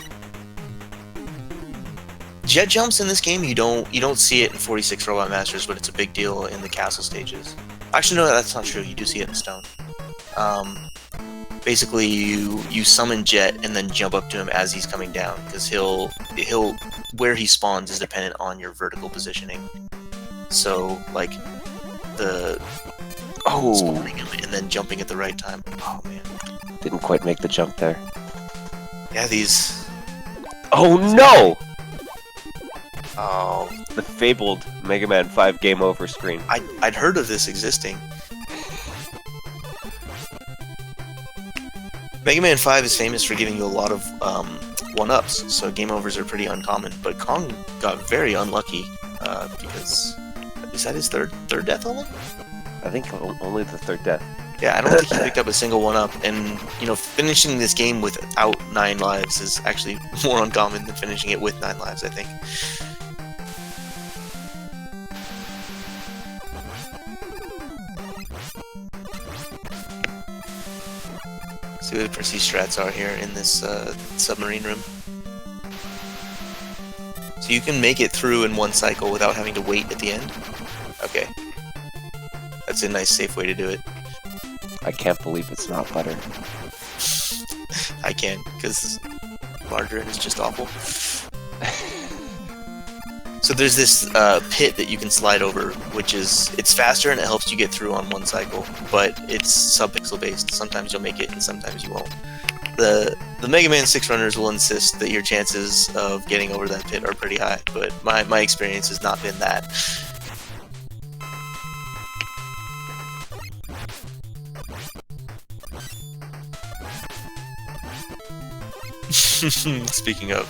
Jet jumps in this game, you don't see it in 46 Robot Masters, but it's a big deal in the castle stages. Actually, no, that's not true. You do see it in Stone. Basically, you summon Jet and then jump up to him as he's coming down, because he'll where he spawns is dependent on your vertical positioning. So, like, spawning him and then jumping at the right time. Oh man, Didn't quite make the jump there. yeah, these. Oh no! Oh, The fabled Mega Man 5 game over screen. I'd heard of this existing. Mega Man 5 is famous for giving you a lot of one-ups, so game overs are pretty uncommon. But Kong got very unlucky because is that his third death only? I think only the third death. Yeah, I don't think he picked up a single one-up, and finishing this game without 9 lives is actually more uncommon than finishing it with 9 lives, I think. See what the Prisiii strats are here in this submarine room. So you can make it through in one cycle without having to wait at the end. Okay. That's a nice, safe way to do it. I can't believe it's not butter. I can, because margarine is just awful. So there's this pit that you can slide over, which it's faster and it helps you get through on one cycle, but it's sub-pixel based. Sometimes you'll make it and sometimes you won't. The Mega Man 6 runners will insist that your chances of getting over that pit are pretty high, but my experience has not been that. Speaking of.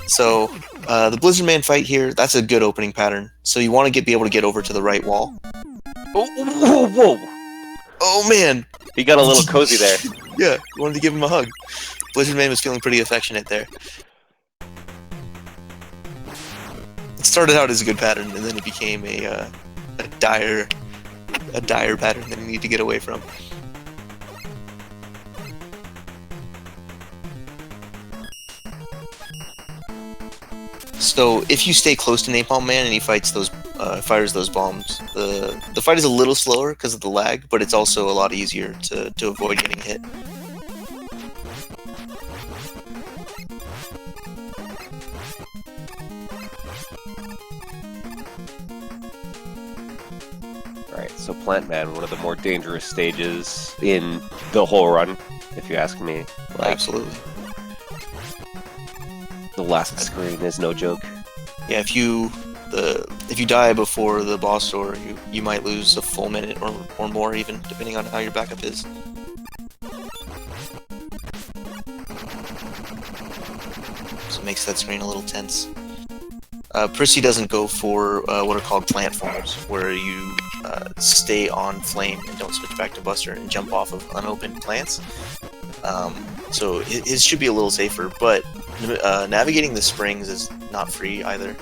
So, the Blizzard Man fight here, that's a good opening pattern. So you want to be able to get over to the right wall. Oh, whoa! Oh man! He got a little cozy there. Yeah, you wanted to give him a hug. Blizzard Man was feeling pretty affectionate there. It started out as a good pattern, and then it became a dire pattern that you need to get away from. So if you stay close to Napalm Man and he fires those bombs, the fight is a little slower because of the lag, but it's also a lot easier to avoid getting hit. Alright, so Plant Man, one of the more dangerous stages in the whole run, if you ask me. Absolutely. The last screen is no joke. Yeah, if you die before the boss door, you might lose a full minute or more even, depending on how your backup is. So it makes that screen a little tense. Prisiii doesn't go for what are called plant forms, where you stay on flame and don't switch back to Buster and jump off of unopened plants. So it should be a little safer, but navigating the springs is not free either.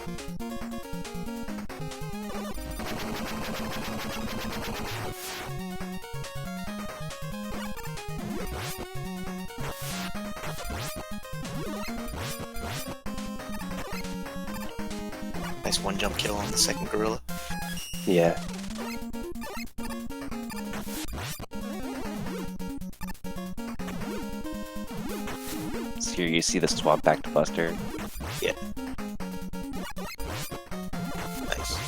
Nice one jump kill on the second gorilla. Yeah. So here you see the swap back to Buster. Yeah. Nice.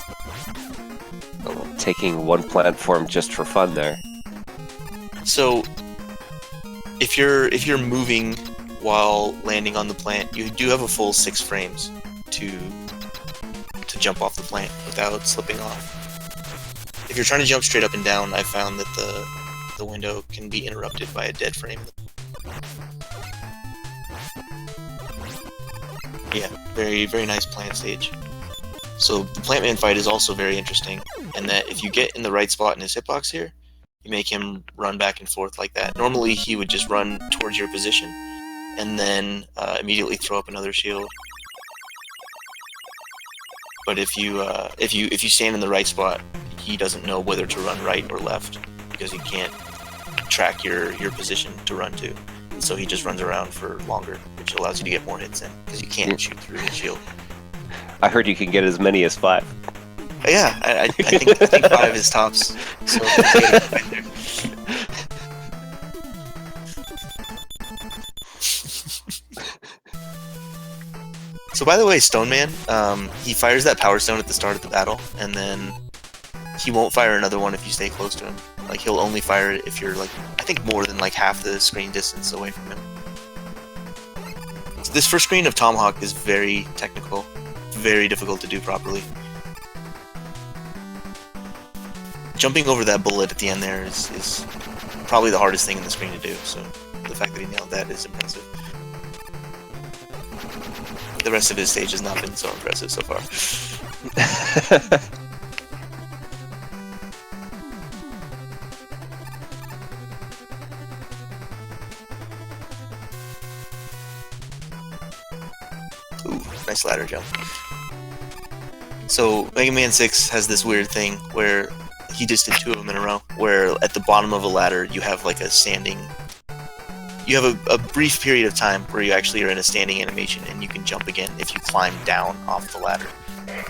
Oh, taking one platform just for fun there. So if you're moving while landing on the plant, you do have a full 6 frames to jump off the plant without slipping off. If you're trying to jump straight up and down, I found that the window can be interrupted by a dead frame. Yeah, very, very nice plant stage. So the Plant Man fight is also very interesting, in that if you get in the right spot in his hitbox here, you make him run back and forth like that. Normally he would just run towards your position, and then immediately throw up another shield. But if you stand in the right spot, he doesn't know whether to run right or left, because he can't track your position to run to. So he just runs around for longer, which allows you to get more hits in, because you can't shoot through the shield. I heard you can get as many as 5. Yeah, I think 5 is tops. So right there. So by the way, Stone Man, he fires that Power Stone at the start of the battle, and then he won't fire another one if you stay close to him. Like, he'll only fire it if you're, like, I think more than, like, half the screen distance away from him. So this first screen of Tomahawk is very technical, very difficult to do properly. jumping over that bullet at the end there is probably the hardest thing in the screen to do. So the fact that he nailed that is impressive. The rest of his stage has not been so impressive so far. Ooh, nice ladder jump. So Mega Man 6 has this weird thing where he just did 2 of them in a row, where at the bottom of a ladder you have like a standing... You have a brief period of time where you actually are in a standing animation and you can jump again if you climb down off the ladder.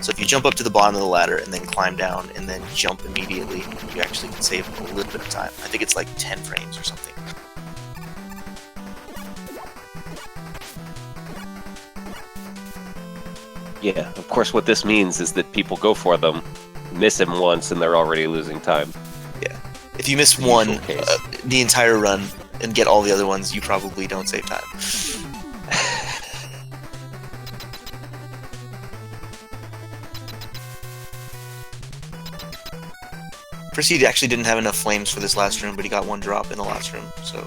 So if you jump up to the bottom of the ladder and then climb down and then jump immediately, you actually can save a little bit of time. I think it's like 10 frames or something. Yeah, of course what this means is that people go for them, miss him once, and they're already losing time. Yeah. If you miss one, the entire run, and get all the other ones, you probably don't save time. Prisiii actually didn't have enough flames for this last room, but he got 1 drop in the last room, so...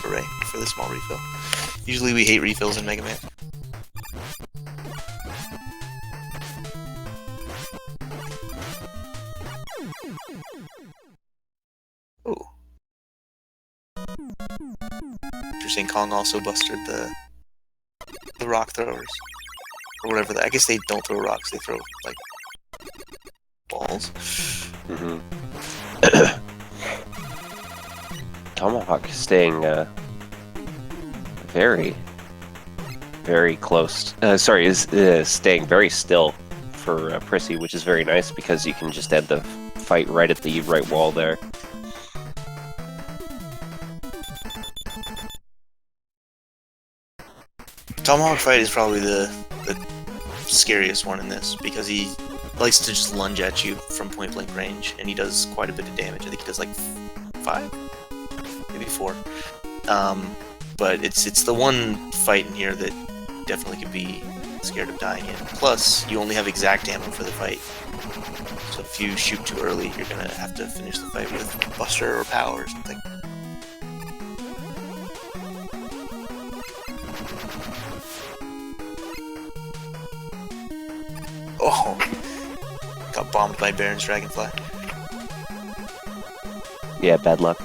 Hooray for the small refill. Usually we hate refills in Mega Man. Ooh. Interesting, Kong also busted the rock throwers. Or whatever, I guess they don't throw rocks, they throw, like, balls. Mm-hmm. Tomahawk staying very, very close. Is staying very still for Prisiii, which is very nice because you can just end the fight right at the right wall there. Tomahawk fight is probably the scariest one in this because he likes to just lunge at you from point blank range, and he does quite a bit of damage. I think he does like 5, maybe 4. But it's the one fight in here that definitely could be scared of dying in. Plus, you only have exact ammo for the fight, so if you shoot too early, you're gonna have to finish the fight with Buster or Power or something. Oh, got bombed by Baron's Dragonfly. Yeah, bad luck.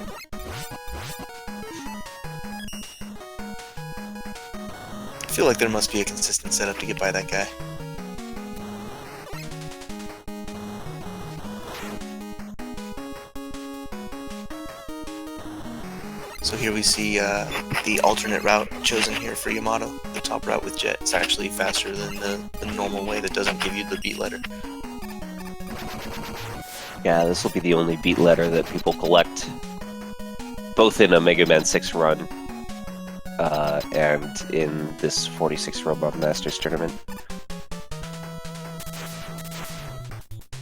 I feel like there must be a consistent setup to get by that guy. So here we see the alternate route chosen here for Yamato. The top route with Jet. It's actually faster than the normal way that doesn't give you the beat letter. Yeah, this will be the only beat letter that people collect, both in a Mega Man 6 run and in this 46 Robot Masters tournament.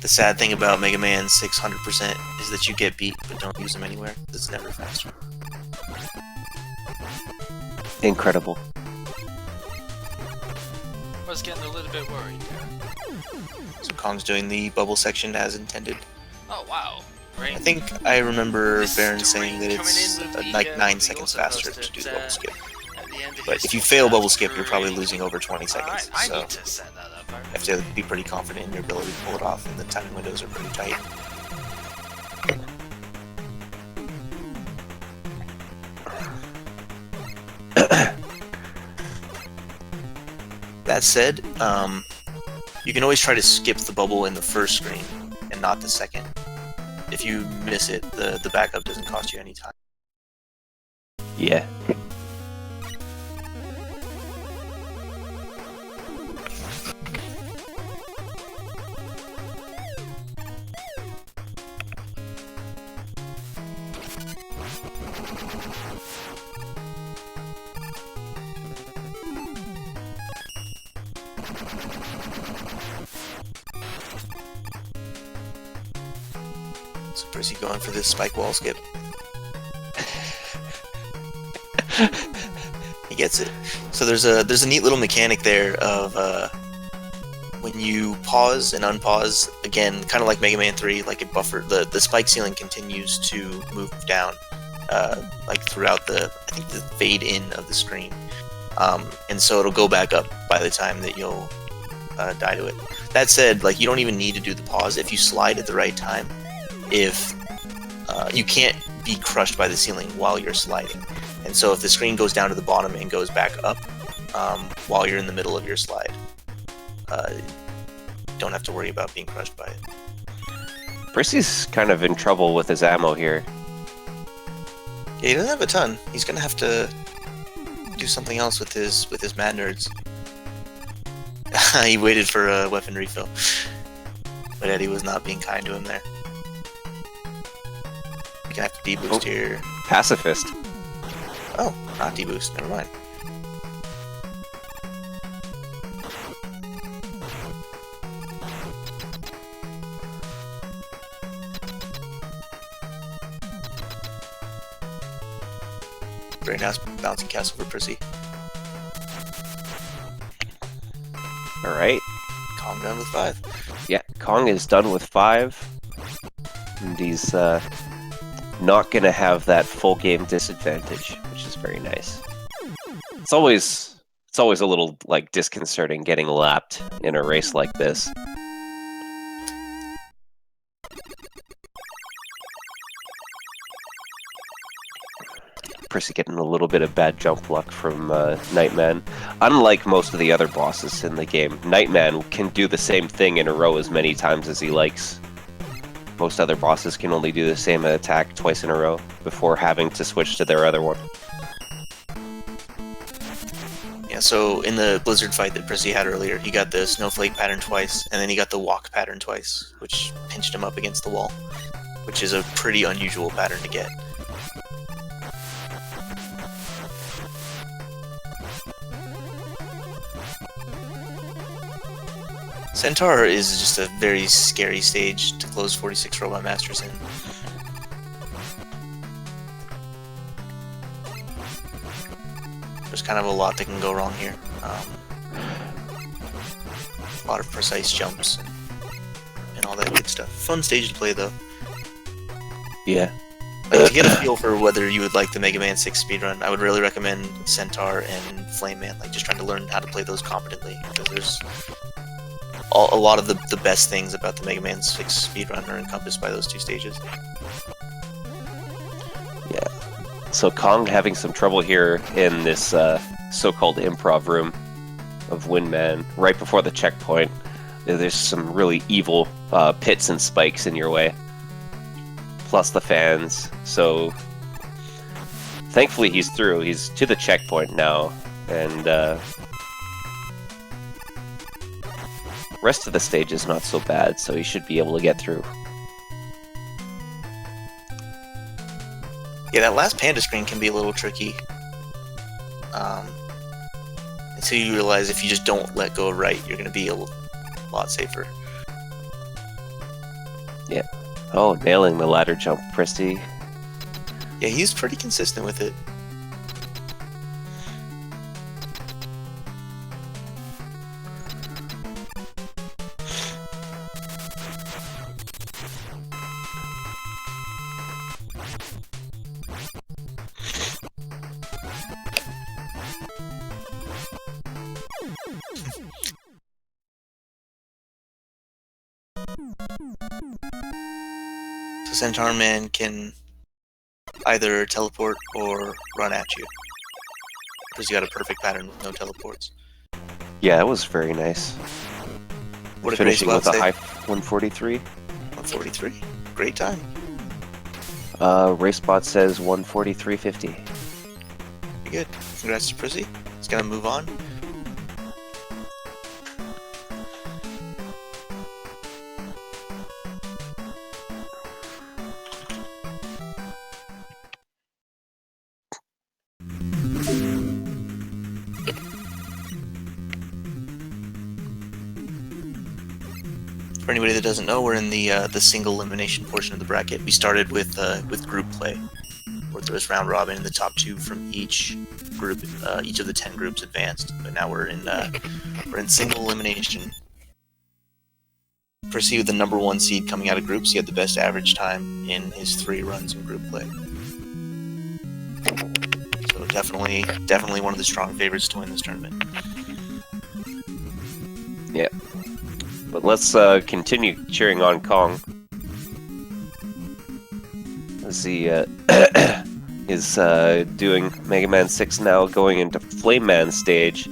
The sad thing about Mega Man 600% is that you get beat, but don't use them anywhere. It's never faster. Incredible. I was getting a little bit worried there. So Kong's doing the bubble section as intended. Oh wow. Great. I think I remember This Baron story saying that it's coming in with the, like 9 we seconds also faster noticed to do that, the bubble skip. at the end of But his if you fail bubble chapter, skip, you're probably losing over 20 seconds. I So need to set that up. you have to be pretty confident in your ability to pull it off, and the timing windows are pretty tight. That said, you can always try to skip the bubble in the first screen and not the second. If you miss it, the backup doesn't cost you any time. Yeah. So Prisiii going for this spike wall skip. He gets it. So there's a neat little mechanic there of when you pause and unpause again, kind of like Mega Man 3, like it buffer the spike ceiling continues to move down, like throughout the fade in of the screen, and so it'll go back up by the time that you'll die to it. That said, like you don't even need to do the pause if you slide at the right time. If you can't be crushed by the ceiling while you're sliding, and so if the screen goes down to the bottom and goes back up while you're in the middle of your slide, don't have to worry about being crushed by it. Prisii's kind of in trouble with his ammo here. Yeah, he doesn't have a ton. He's gonna have to do something else with his mad nerds. He waited for a weapon refill, but Eddie was not being kind to him there. You can have to deboost here. Pacifist. Oh, not deboost. Never mind. Very nice bouncy castle for Prissy. Alright. Kong done with 5. Yeah, Kong is done with 5. And he's not going to have that full game disadvantage, which is very nice. It's always a little like disconcerting getting lapped in a race like this. Prissii getting a little bit of bad jump luck from Nightman. Unlike most of the other bosses in the game, Nightman can do the same thing in a row as many times as he likes. Most other bosses can only do the same attack twice in a row before having to switch to their other one. Yeah, so in the Blizzard fight that Prissy had earlier, he got the snowflake pattern twice, and then he got the walk pattern twice, which pinched him up against the wall, which is a pretty unusual pattern to get. Centaur is just a very scary stage to close 46 Robot Masters in. There's kind of a lot that can go wrong here. A lot of precise jumps and all that good stuff. Fun stage to play though. Yeah. Like, to get a feel for whether you would like the Mega Man 6 speedrun, I would really recommend Centaur and Flame Man, like just trying to learn how to play those competently, because there's a lot of the best things about the Mega Man 6 speedrun are encompassed by those 2 stages. Yeah. So Kong having some trouble here in this so-called improv room of Windman, right before the checkpoint. There's some really evil pits and spikes in your way. Plus the fans. So thankfully he's through. He's to the checkpoint now. And rest of the stage is not so bad, so he should be able to get through. Yeah, that last panda screen can be a little tricky. Until you realize if you just don't let go right, you're going to be a lot safer. Yeah. Oh, nailing the ladder jump, Prissii. Yeah, he's pretty consistent with it. So Centaur Man can either teleport or run at you. Because you got a perfect pattern with no teleports. Yeah, that was very nice. What did Finishing with a say? high 143. 143. Great time. RaceBot says 143.50. Pretty good. Congrats to Prissy. He's gonna move on. For anybody that doesn't know, we're in the single elimination portion of the bracket. We started with group play, where there was round robin, and the top 2 from each group, each of the 10 groups advanced. But now we're in single elimination. Prisiii with the #1 seed coming out of groups. He had the best average time in his 3 runs in group play. So definitely one of the strong favorites to win this tournament. Yeah. But let's continue cheering on Kong. As he is doing Mega Man 6 now, going into Flame Man stage,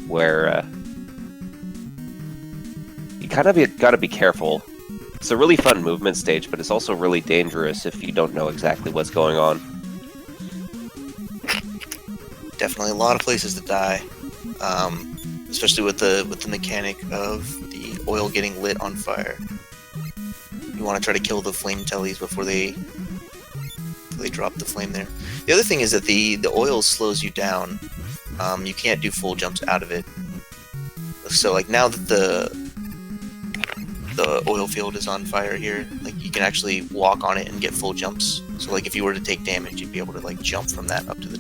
where you kind of gotta be careful. It's a really fun movement stage, but it's also really dangerous if you don't know exactly what's going on. Definitely a lot of places to die, especially with the mechanic of the oil getting lit on fire. You want to try to kill the flame tellies before they drop the flame there. The other thing is that the oil slows you down. You can't do full jumps out of it. So like now that the oil field is on fire here, like you can actually walk on it and get full jumps. So like if you were to take damage, you'd be able to like jump from that up to the...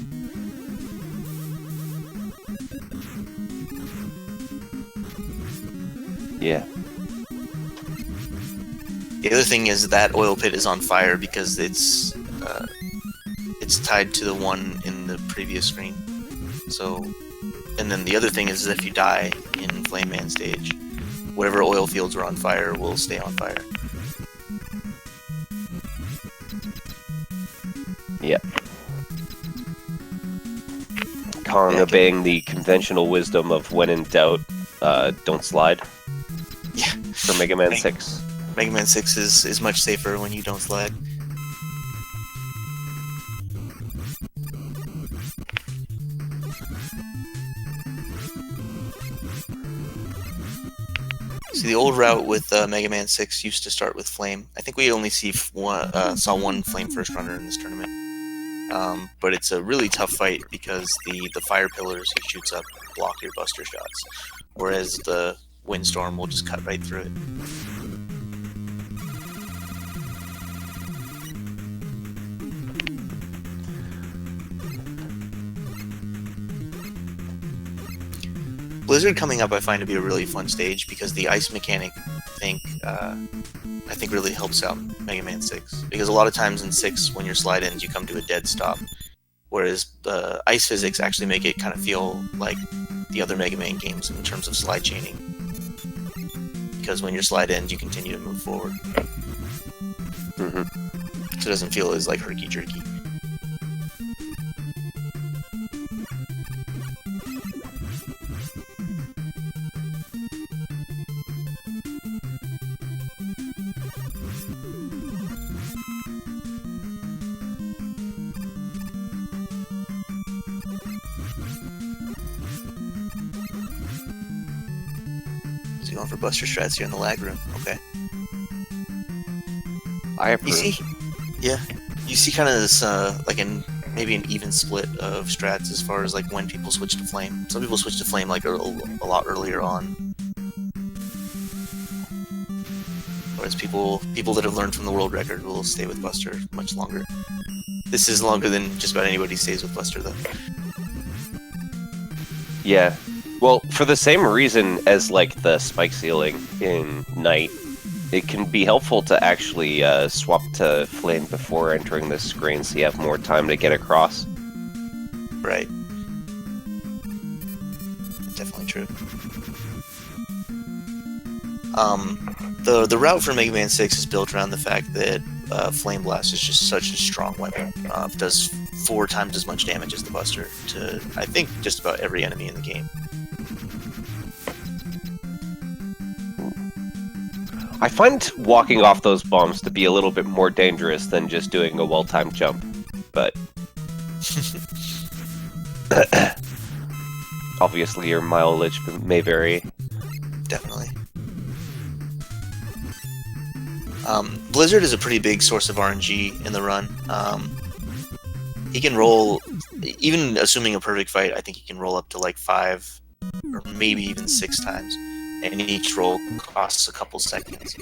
Yeah. The other thing is that oil pit is on fire because it's tied to the one in the previous screen. So, and then the other thing is if you die in Flame Man stage, whatever oil fields are on fire will stay on fire. Yeah. Kong obeying the conventional wisdom of when in doubt, don't slide. Yeah. For Mega Man 6. Mega Man 6 is much safer when you don't slide. See, the old route with Mega Man 6 used to start with Flame. I think we only saw one Flame first runner in this tournament. But it's a really tough fight because the fire pillars he shoots up block your buster shots, whereas the Windstorm will just cut right through it. Blizzard coming up I find to be a really fun stage because the ice mechanic I think really helps out Mega Man 6. Because a lot of times in 6 when you're slide-ins you come to a dead stop, whereas the ice physics actually make it kind of feel like the other Mega Man games in terms of slide chaining. Because when you're slide-ins you continue to move forward. Mm-hmm. So it doesn't feel as like herky-jerky. Going for Buster strats here in the lag room. Okay. I approve. You see, yeah, you see kind of this maybe an even split of strats as far as like when people switch to Flame. Some people switch to Flame like a lot earlier on, whereas people that have learned from the world record will stay with Buster much longer. This is longer than just about anybody stays with Buster though. Yeah. Well, for the same reason as, like, the spike ceiling in Night, it can be helpful to actually swap to Flame before entering this screen so you have more time to get across. Right. Definitely true. The route for Mega Man 6 is built around the fact that Flame Blast is just such a strong weapon. It does 4 times as much damage as the Buster to, I think, just about every enemy in the game. I find walking off those bombs to be a little bit more dangerous than just doing a well-timed jump, but... obviously your mileage may vary. Definitely. Blizzard is a pretty big source of RNG in the run. He can roll, even assuming a perfect fight, I think he can roll up to like 5 or maybe even 6 times. And each roll costs a couple seconds.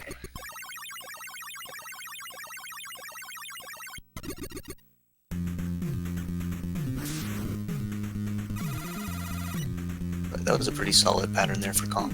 But that was a pretty solid pattern there for Kong.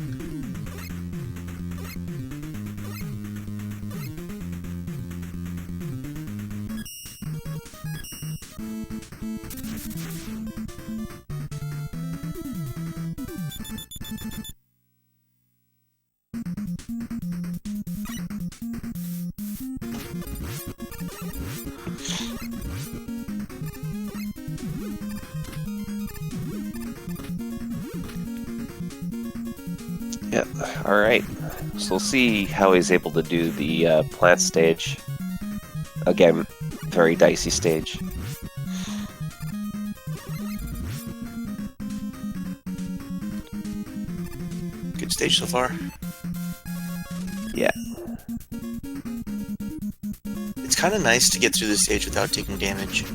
Alright, so we'll see how he's able to do the plant stage. Again, very dicey stage. Good stage so far. Yeah. It's kind of nice to get through this stage without taking damage.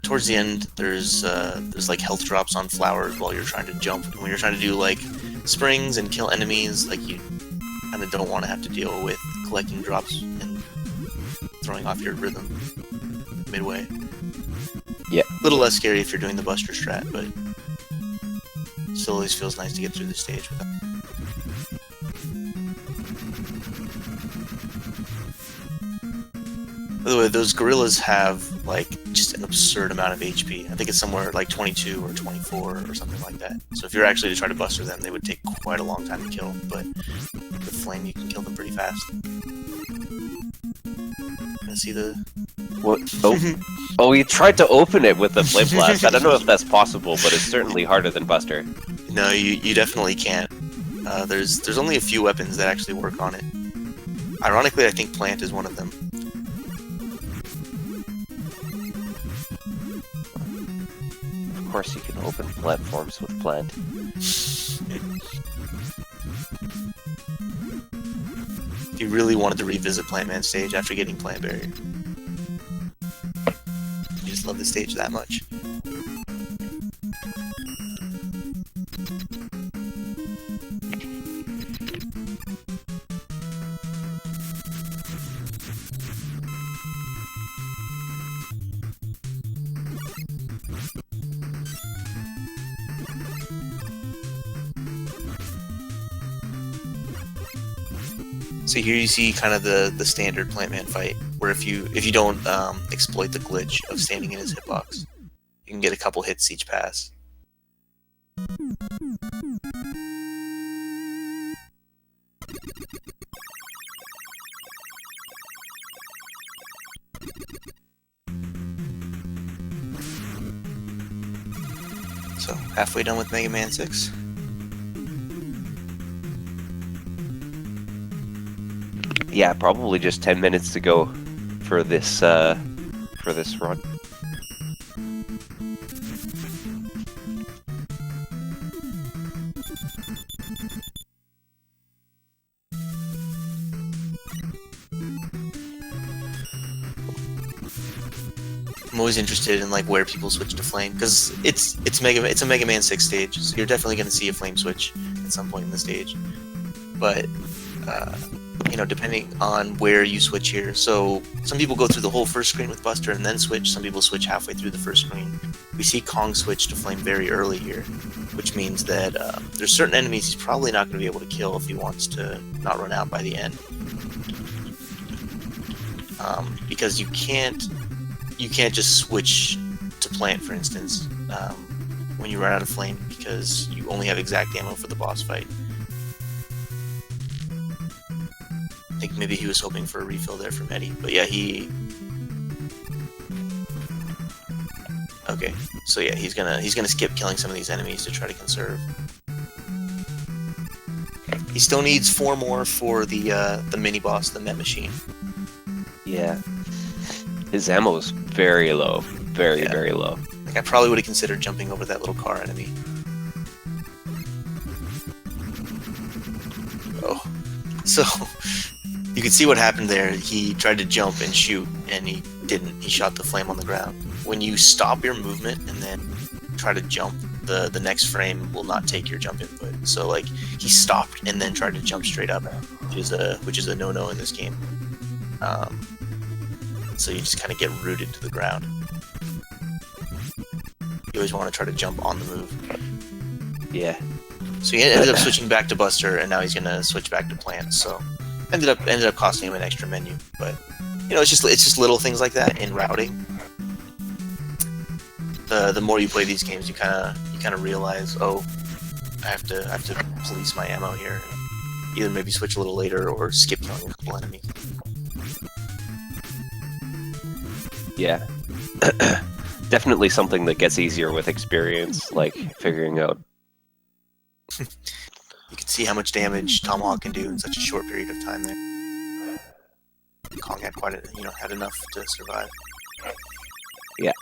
Towards the end, there's like health drops on flowers while you're trying to jump. And when you're trying to do like springs and kill enemies, like you kind of don't want to have to deal with collecting drops and throwing off your rhythm midway. Yeah. A little less scary if you're doing the Buster strat, but still always feels nice to get through the stage without. By the way, those gorillas have like just an absurd amount of HP. I think it's somewhere like 22 or 24 or something like that. So if you're actually to try to buster them, they would take quite a long time to kill, but with flame you can kill them pretty fast. Gonna see the... What? Oh. Oh, he tried to open it with the flame blast. I don't know if that's possible, but it's certainly harder than Buster. No, you definitely can't. There's only a few weapons that actually work on it. Ironically, I think Plant is one of them. Of course, you can open platforms with Plant. If you really wanted to revisit Plant Man stage after getting Plant Barrier. You just love the stage that much. So here you see kind of the standard Plant Man fight, where if you don't exploit the glitch of standing in his hitbox, you can get a couple hits each pass. So halfway done with Mega Man 6. Yeah, probably just 10 minutes to go for this run. I'm always interested in like where people switch to flame, because it's a Mega Man 6 stage, so you're definitely going to see a flame switch at some point in the stage. But you know, depending on where you switch here. So some people go through the whole first screen with Buster and then switch. Some people switch halfway through the first screen. We see Kong switch to flame very early here, which means that there's certain enemies he's probably not going to be able to kill if he wants to not run out by the end. Because you can't just switch to plant, for instance, when you run out of flame, because you only have exact ammo for the boss fight. I think maybe he was hoping for a refill there from Eddie, but yeah, okay, so yeah, he's gonna skip killing some of these enemies to try to conserve. He still needs 4 more for the mini boss, the Met Machine. Yeah, his ammo's very low, very low. Like I probably would have considered jumping over that little car enemy. Oh, so. You can see what happened there. He tried to jump and shoot, and he didn't. He shot the flame on the ground. When you stop your movement and then try to jump, the next frame will not take your jump input. So like he stopped and then tried to jump straight up, which is a no-no in this game. So you just kind of get rooted to the ground. You always want to try to jump on the move. Yeah. So he ended up switching back to Buster, and now he's gonna switch back to Plant. So. Ended up costing him an extra menu, but you know, it's just little things like that in routing. The more you play these games, you kind of realize, oh, I have to police my ammo here. Either maybe switch a little later or skip killing a couple enemies. Yeah. Definitely something that gets easier with experience, like figuring out You can see how much damage Tomahawk can do in such a short period of time there. Kong had had enough to survive. Yeah.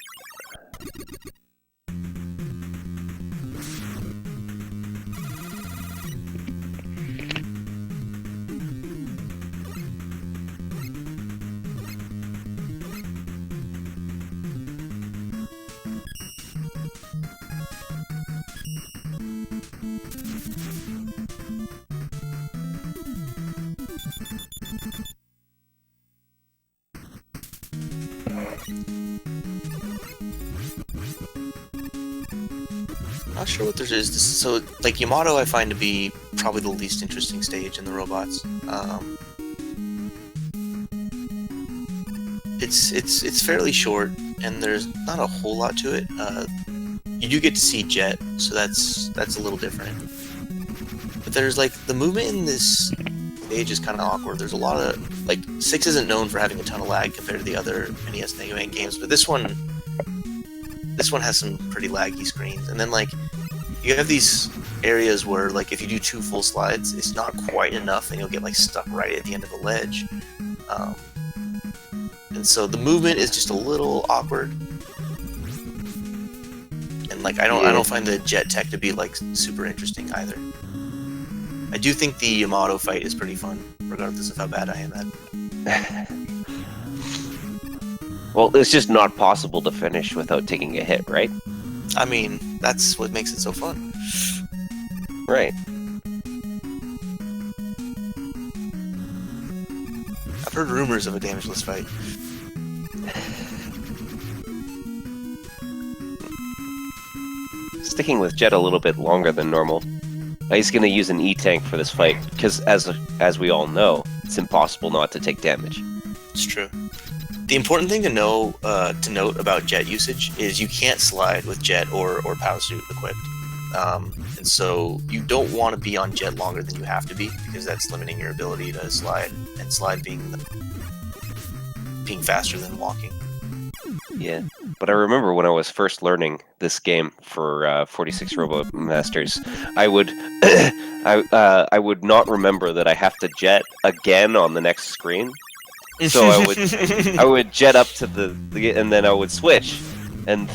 Not sure what there is. So, like, Yamato I find to be probably the least interesting stage in the robots. It's fairly short, and there's not a whole lot to it. You do get to see Jet, so that's a little different. But there's, like, the movement in this stage is kind of awkward. There's a lot of, like, 6 isn't known for having a ton of lag compared to the other NES Mega Man games, but this one has some pretty laggy screens. And then, like, you have these areas where, like, if you do 2 full slides, it's not quite enough, and you'll get, like, stuck right at the end of a ledge. And so the movement is just a little awkward. And, like, I don't find the jet tech to be, like, super interesting either. I do think the Yamato fight is pretty fun, regardless of how bad I am at it. Well, it's just not possible to finish without taking a hit, right? I mean, that's what makes it so fun. Right. I've heard rumors of a damageless fight. Sticking with Jet a little bit longer than normal. He's going to use an E-Tank for this fight, because as we all know, it's impossible not to take damage. It's true. The important thing to note about Jet usage is you can't slide with Jet or Power Suit equipped. And so you don't want to be on Jet longer than you have to be, because that's limiting your ability to slide, and slide being faster than walking. Yeah, but I remember when I was first learning this game for 46 Robot Masters, I would I would not remember that I have to jet again on the next screen. So I would jet up to the and then I would switch, and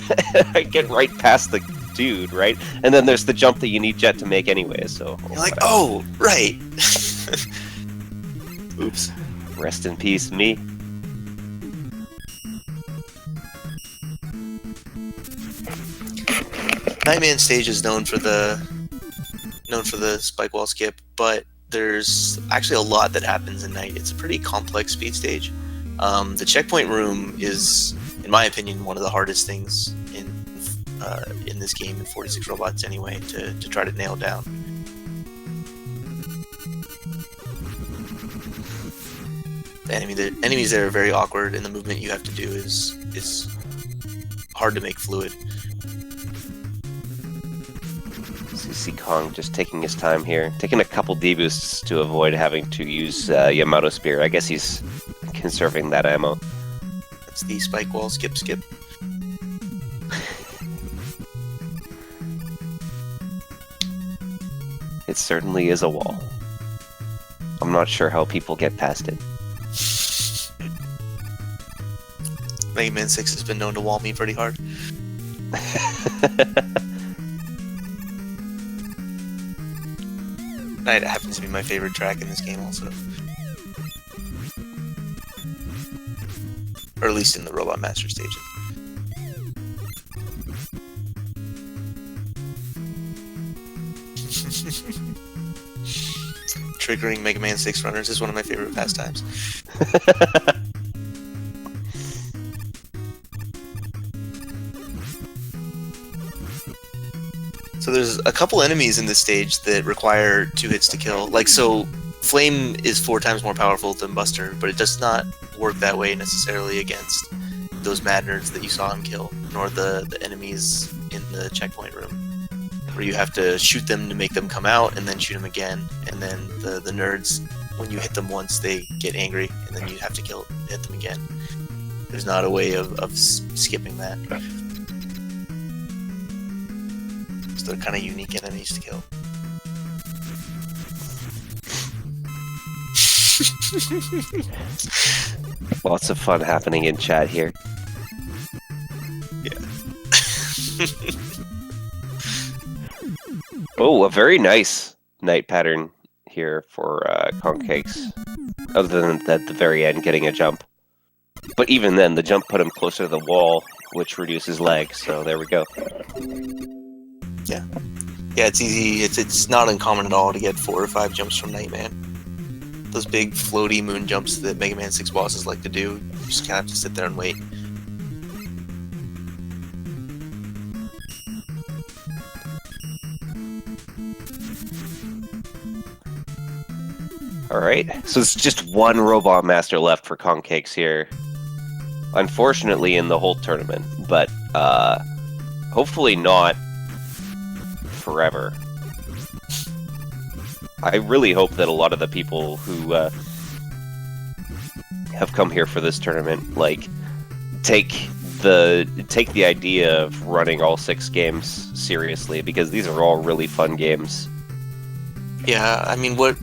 I'd get right past the dude, right? And then there's the jump that you need Jet to make anyway. So you're like, oh, right. Oops. Rest in peace, me. Nightman stage is known for the spike wall skip, but there's actually a lot that happens in Night. It's a pretty complex speed stage. The checkpoint room is, in my opinion, one of the hardest things in this game, in 46 Robots anyway, to try to nail down. The enemies there are very awkward, and the movement you have to do is hard to make fluid. See Kong just taking his time here, taking a couple D-boosts to avoid having to use Yamato Spear. I guess he's conserving that ammo. That's the spike wall skip. It certainly is a wall. I'm not sure how people get past it. Mega Man 6 has been known to wall me pretty hard. Night happens to be my favorite track in this game also. Or at least in the Robot Master stages. Triggering Mega Man 6 runners is one of my favorite pastimes. So there's a couple enemies in this stage that require 2 hits to kill. Like, so Flame is 4 times more powerful than Buster, but it does not work that way necessarily against those Mad Nerds that you saw him kill, nor the enemies in the checkpoint room, where you have to shoot them to make them come out, and then shoot them again, and then the nerds, when you hit them once, they get angry, and then you have to hit them again. There's not a way of skipping that. So they're kind of unique enemies to kill. Lots of fun happening in chat here. Oh, a very nice night pattern here for Kongcakes. Other than at the very end getting a jump. But even then, the jump put him closer to the wall, which reduces lag, so there we go. Yeah, it's easy. It's not uncommon at all to get 4 or 5 jumps from Nightman. Those big floaty moon jumps that Mega Man 6 bosses like to do, you just kind of have to sit there and wait. Alright, so it's just one Robot Master left for Kongcakes here. Unfortunately in the whole tournament, but hopefully not forever. I really hope that a lot of the people who have come here for this tournament, like, take the idea of running all 6 games seriously, because these are all really fun games. Yeah, I mean, what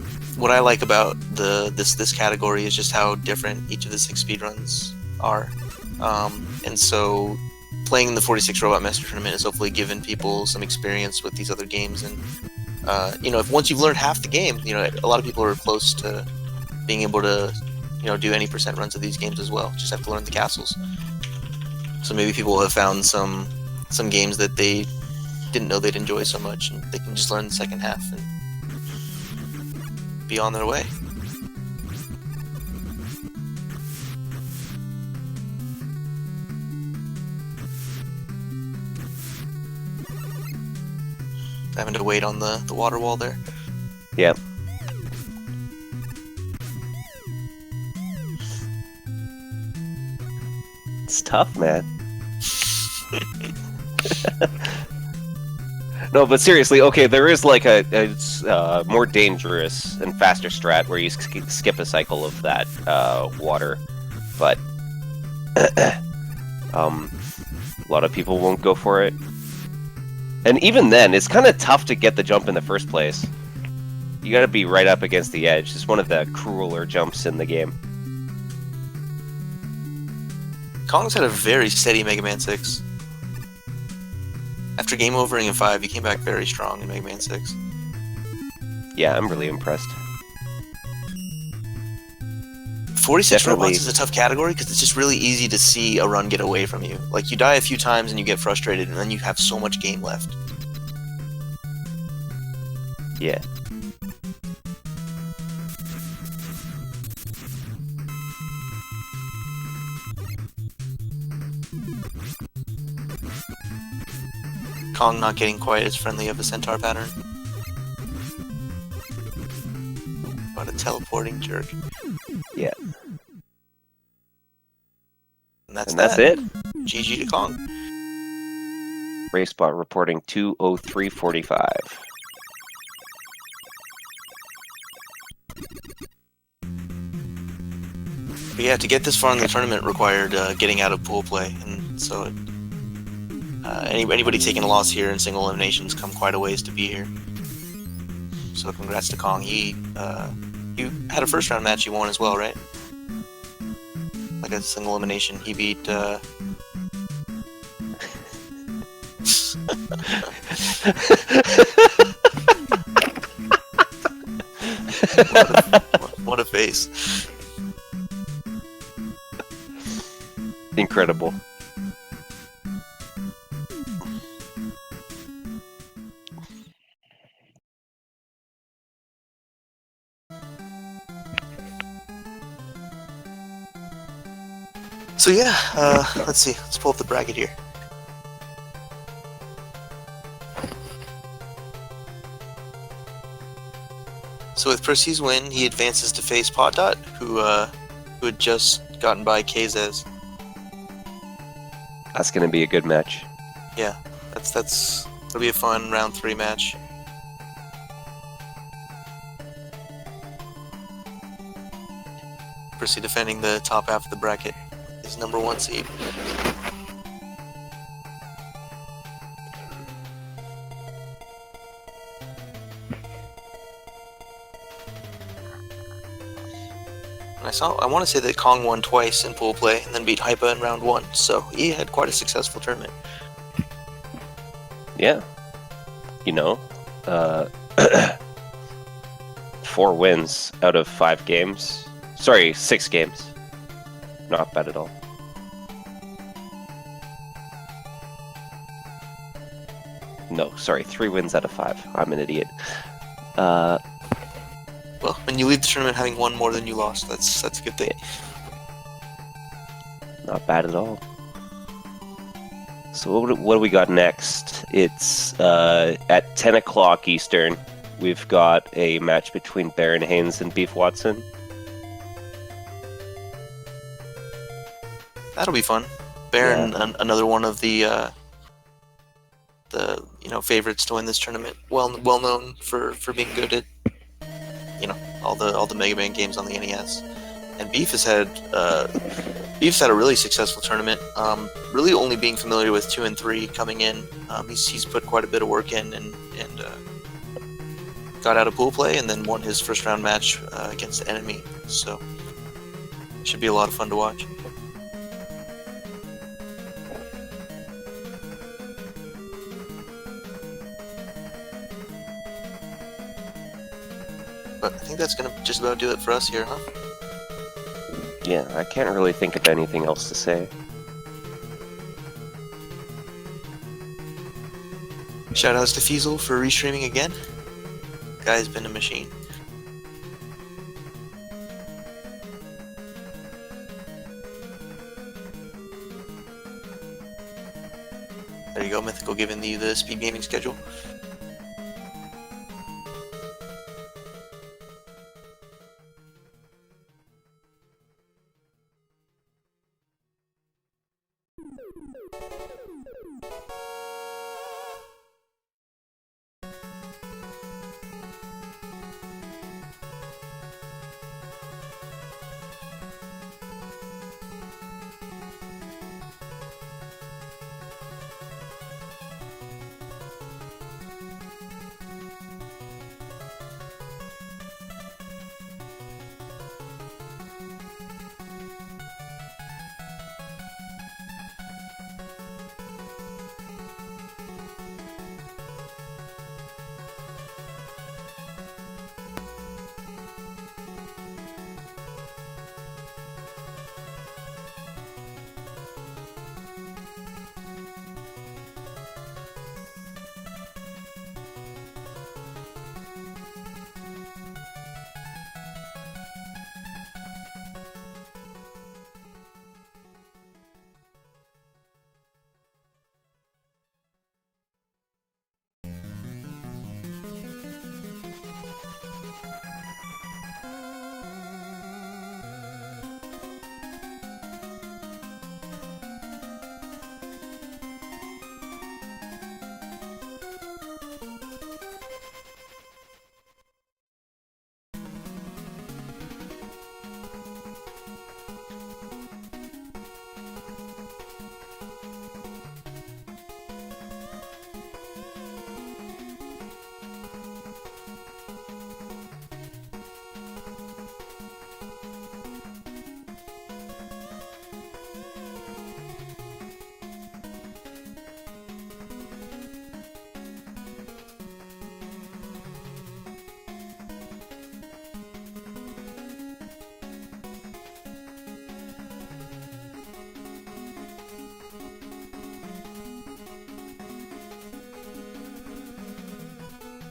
I like about this category is just how different each of the 6 speedruns are. And so playing the 46 Robot Master Tournament has hopefully given people some experience with these other games. And, if once you've learned half the game, a lot of people are close to being able to, do any percent runs of these games as well. Just have to learn the castles. So maybe people have found some games that they didn't know they'd enjoy so much, and they can just learn the second half and be on their way. Having to wait on the water wall there. Yeah. It's tough, man. No, but seriously, okay, there is like a more dangerous and faster strat where you skip a cycle of that water, but a lot of people won't go for it. And even then, it's kind of tough to get the jump in the first place. You gotta be right up against the edge. It's one of the crueler jumps in the game. Kong's had a very steady Mega Man 6. After game overing in 5, he came back very strong in Mega Man 6. Yeah, I'm really impressed. 46 Definitely. robots is a tough category because it's just really easy to see a run get away from you. Like, you die a few times and you get frustrated, and then you have so much game left. Yeah. Kong not getting quite as friendly of a centaur pattern. What a teleporting jerk. Yeah. And that's it. GG to Kong. RaceBot reporting 2:03:45. But yeah, to get this far in the tournament required getting out of pool play, and so anybody taking a loss here in single eliminations come quite a ways to be here. So congrats to Kong. He had a first round match he won as well, right? Like a single elimination. He beat what a face. Incredible. So yeah, let's see. Let's pull up the bracket here. So with Prisii's win, he advances to face Potdot, who had just gotten by Kazes. That's gonna be a good match. Yeah, that'll be a fun round 3 match. Prisii defending the top half of the bracket, his number 1 seed. I want to say that Kong won twice in pool play and then beat Hypa in round 1, so he had quite a successful tournament. Yeah. You know, 4 wins out of 5 games. Sorry, 6 games. Not bad at all. No, sorry, 3 wins out of 5. I'm an idiot. Well, when you leave the tournament having won more than you lost, that's a good thing. Not bad at all. So what do we got next? It's at 10 o'clock Eastern. We've got a match between Baron Haynes and Beef Watson. That'll be fun. Baron, another one of the favorites to win this tournament. Well known for being good at all the Mega Man games on the NES. And Beef has had a really successful tournament. Really only being familiar with 2 and 3 coming in. He's put quite a bit of work in and got out of pool play and then won his first round match against Enemy. So it should be a lot of fun to watch. But I think that's gonna just about do it for us here, huh? Yeah, I can't really think of anything else to say. Shoutouts to Fiesel for restreaming again. Guy's been a machine. There you go, Mythical giving you the speed gaming schedule.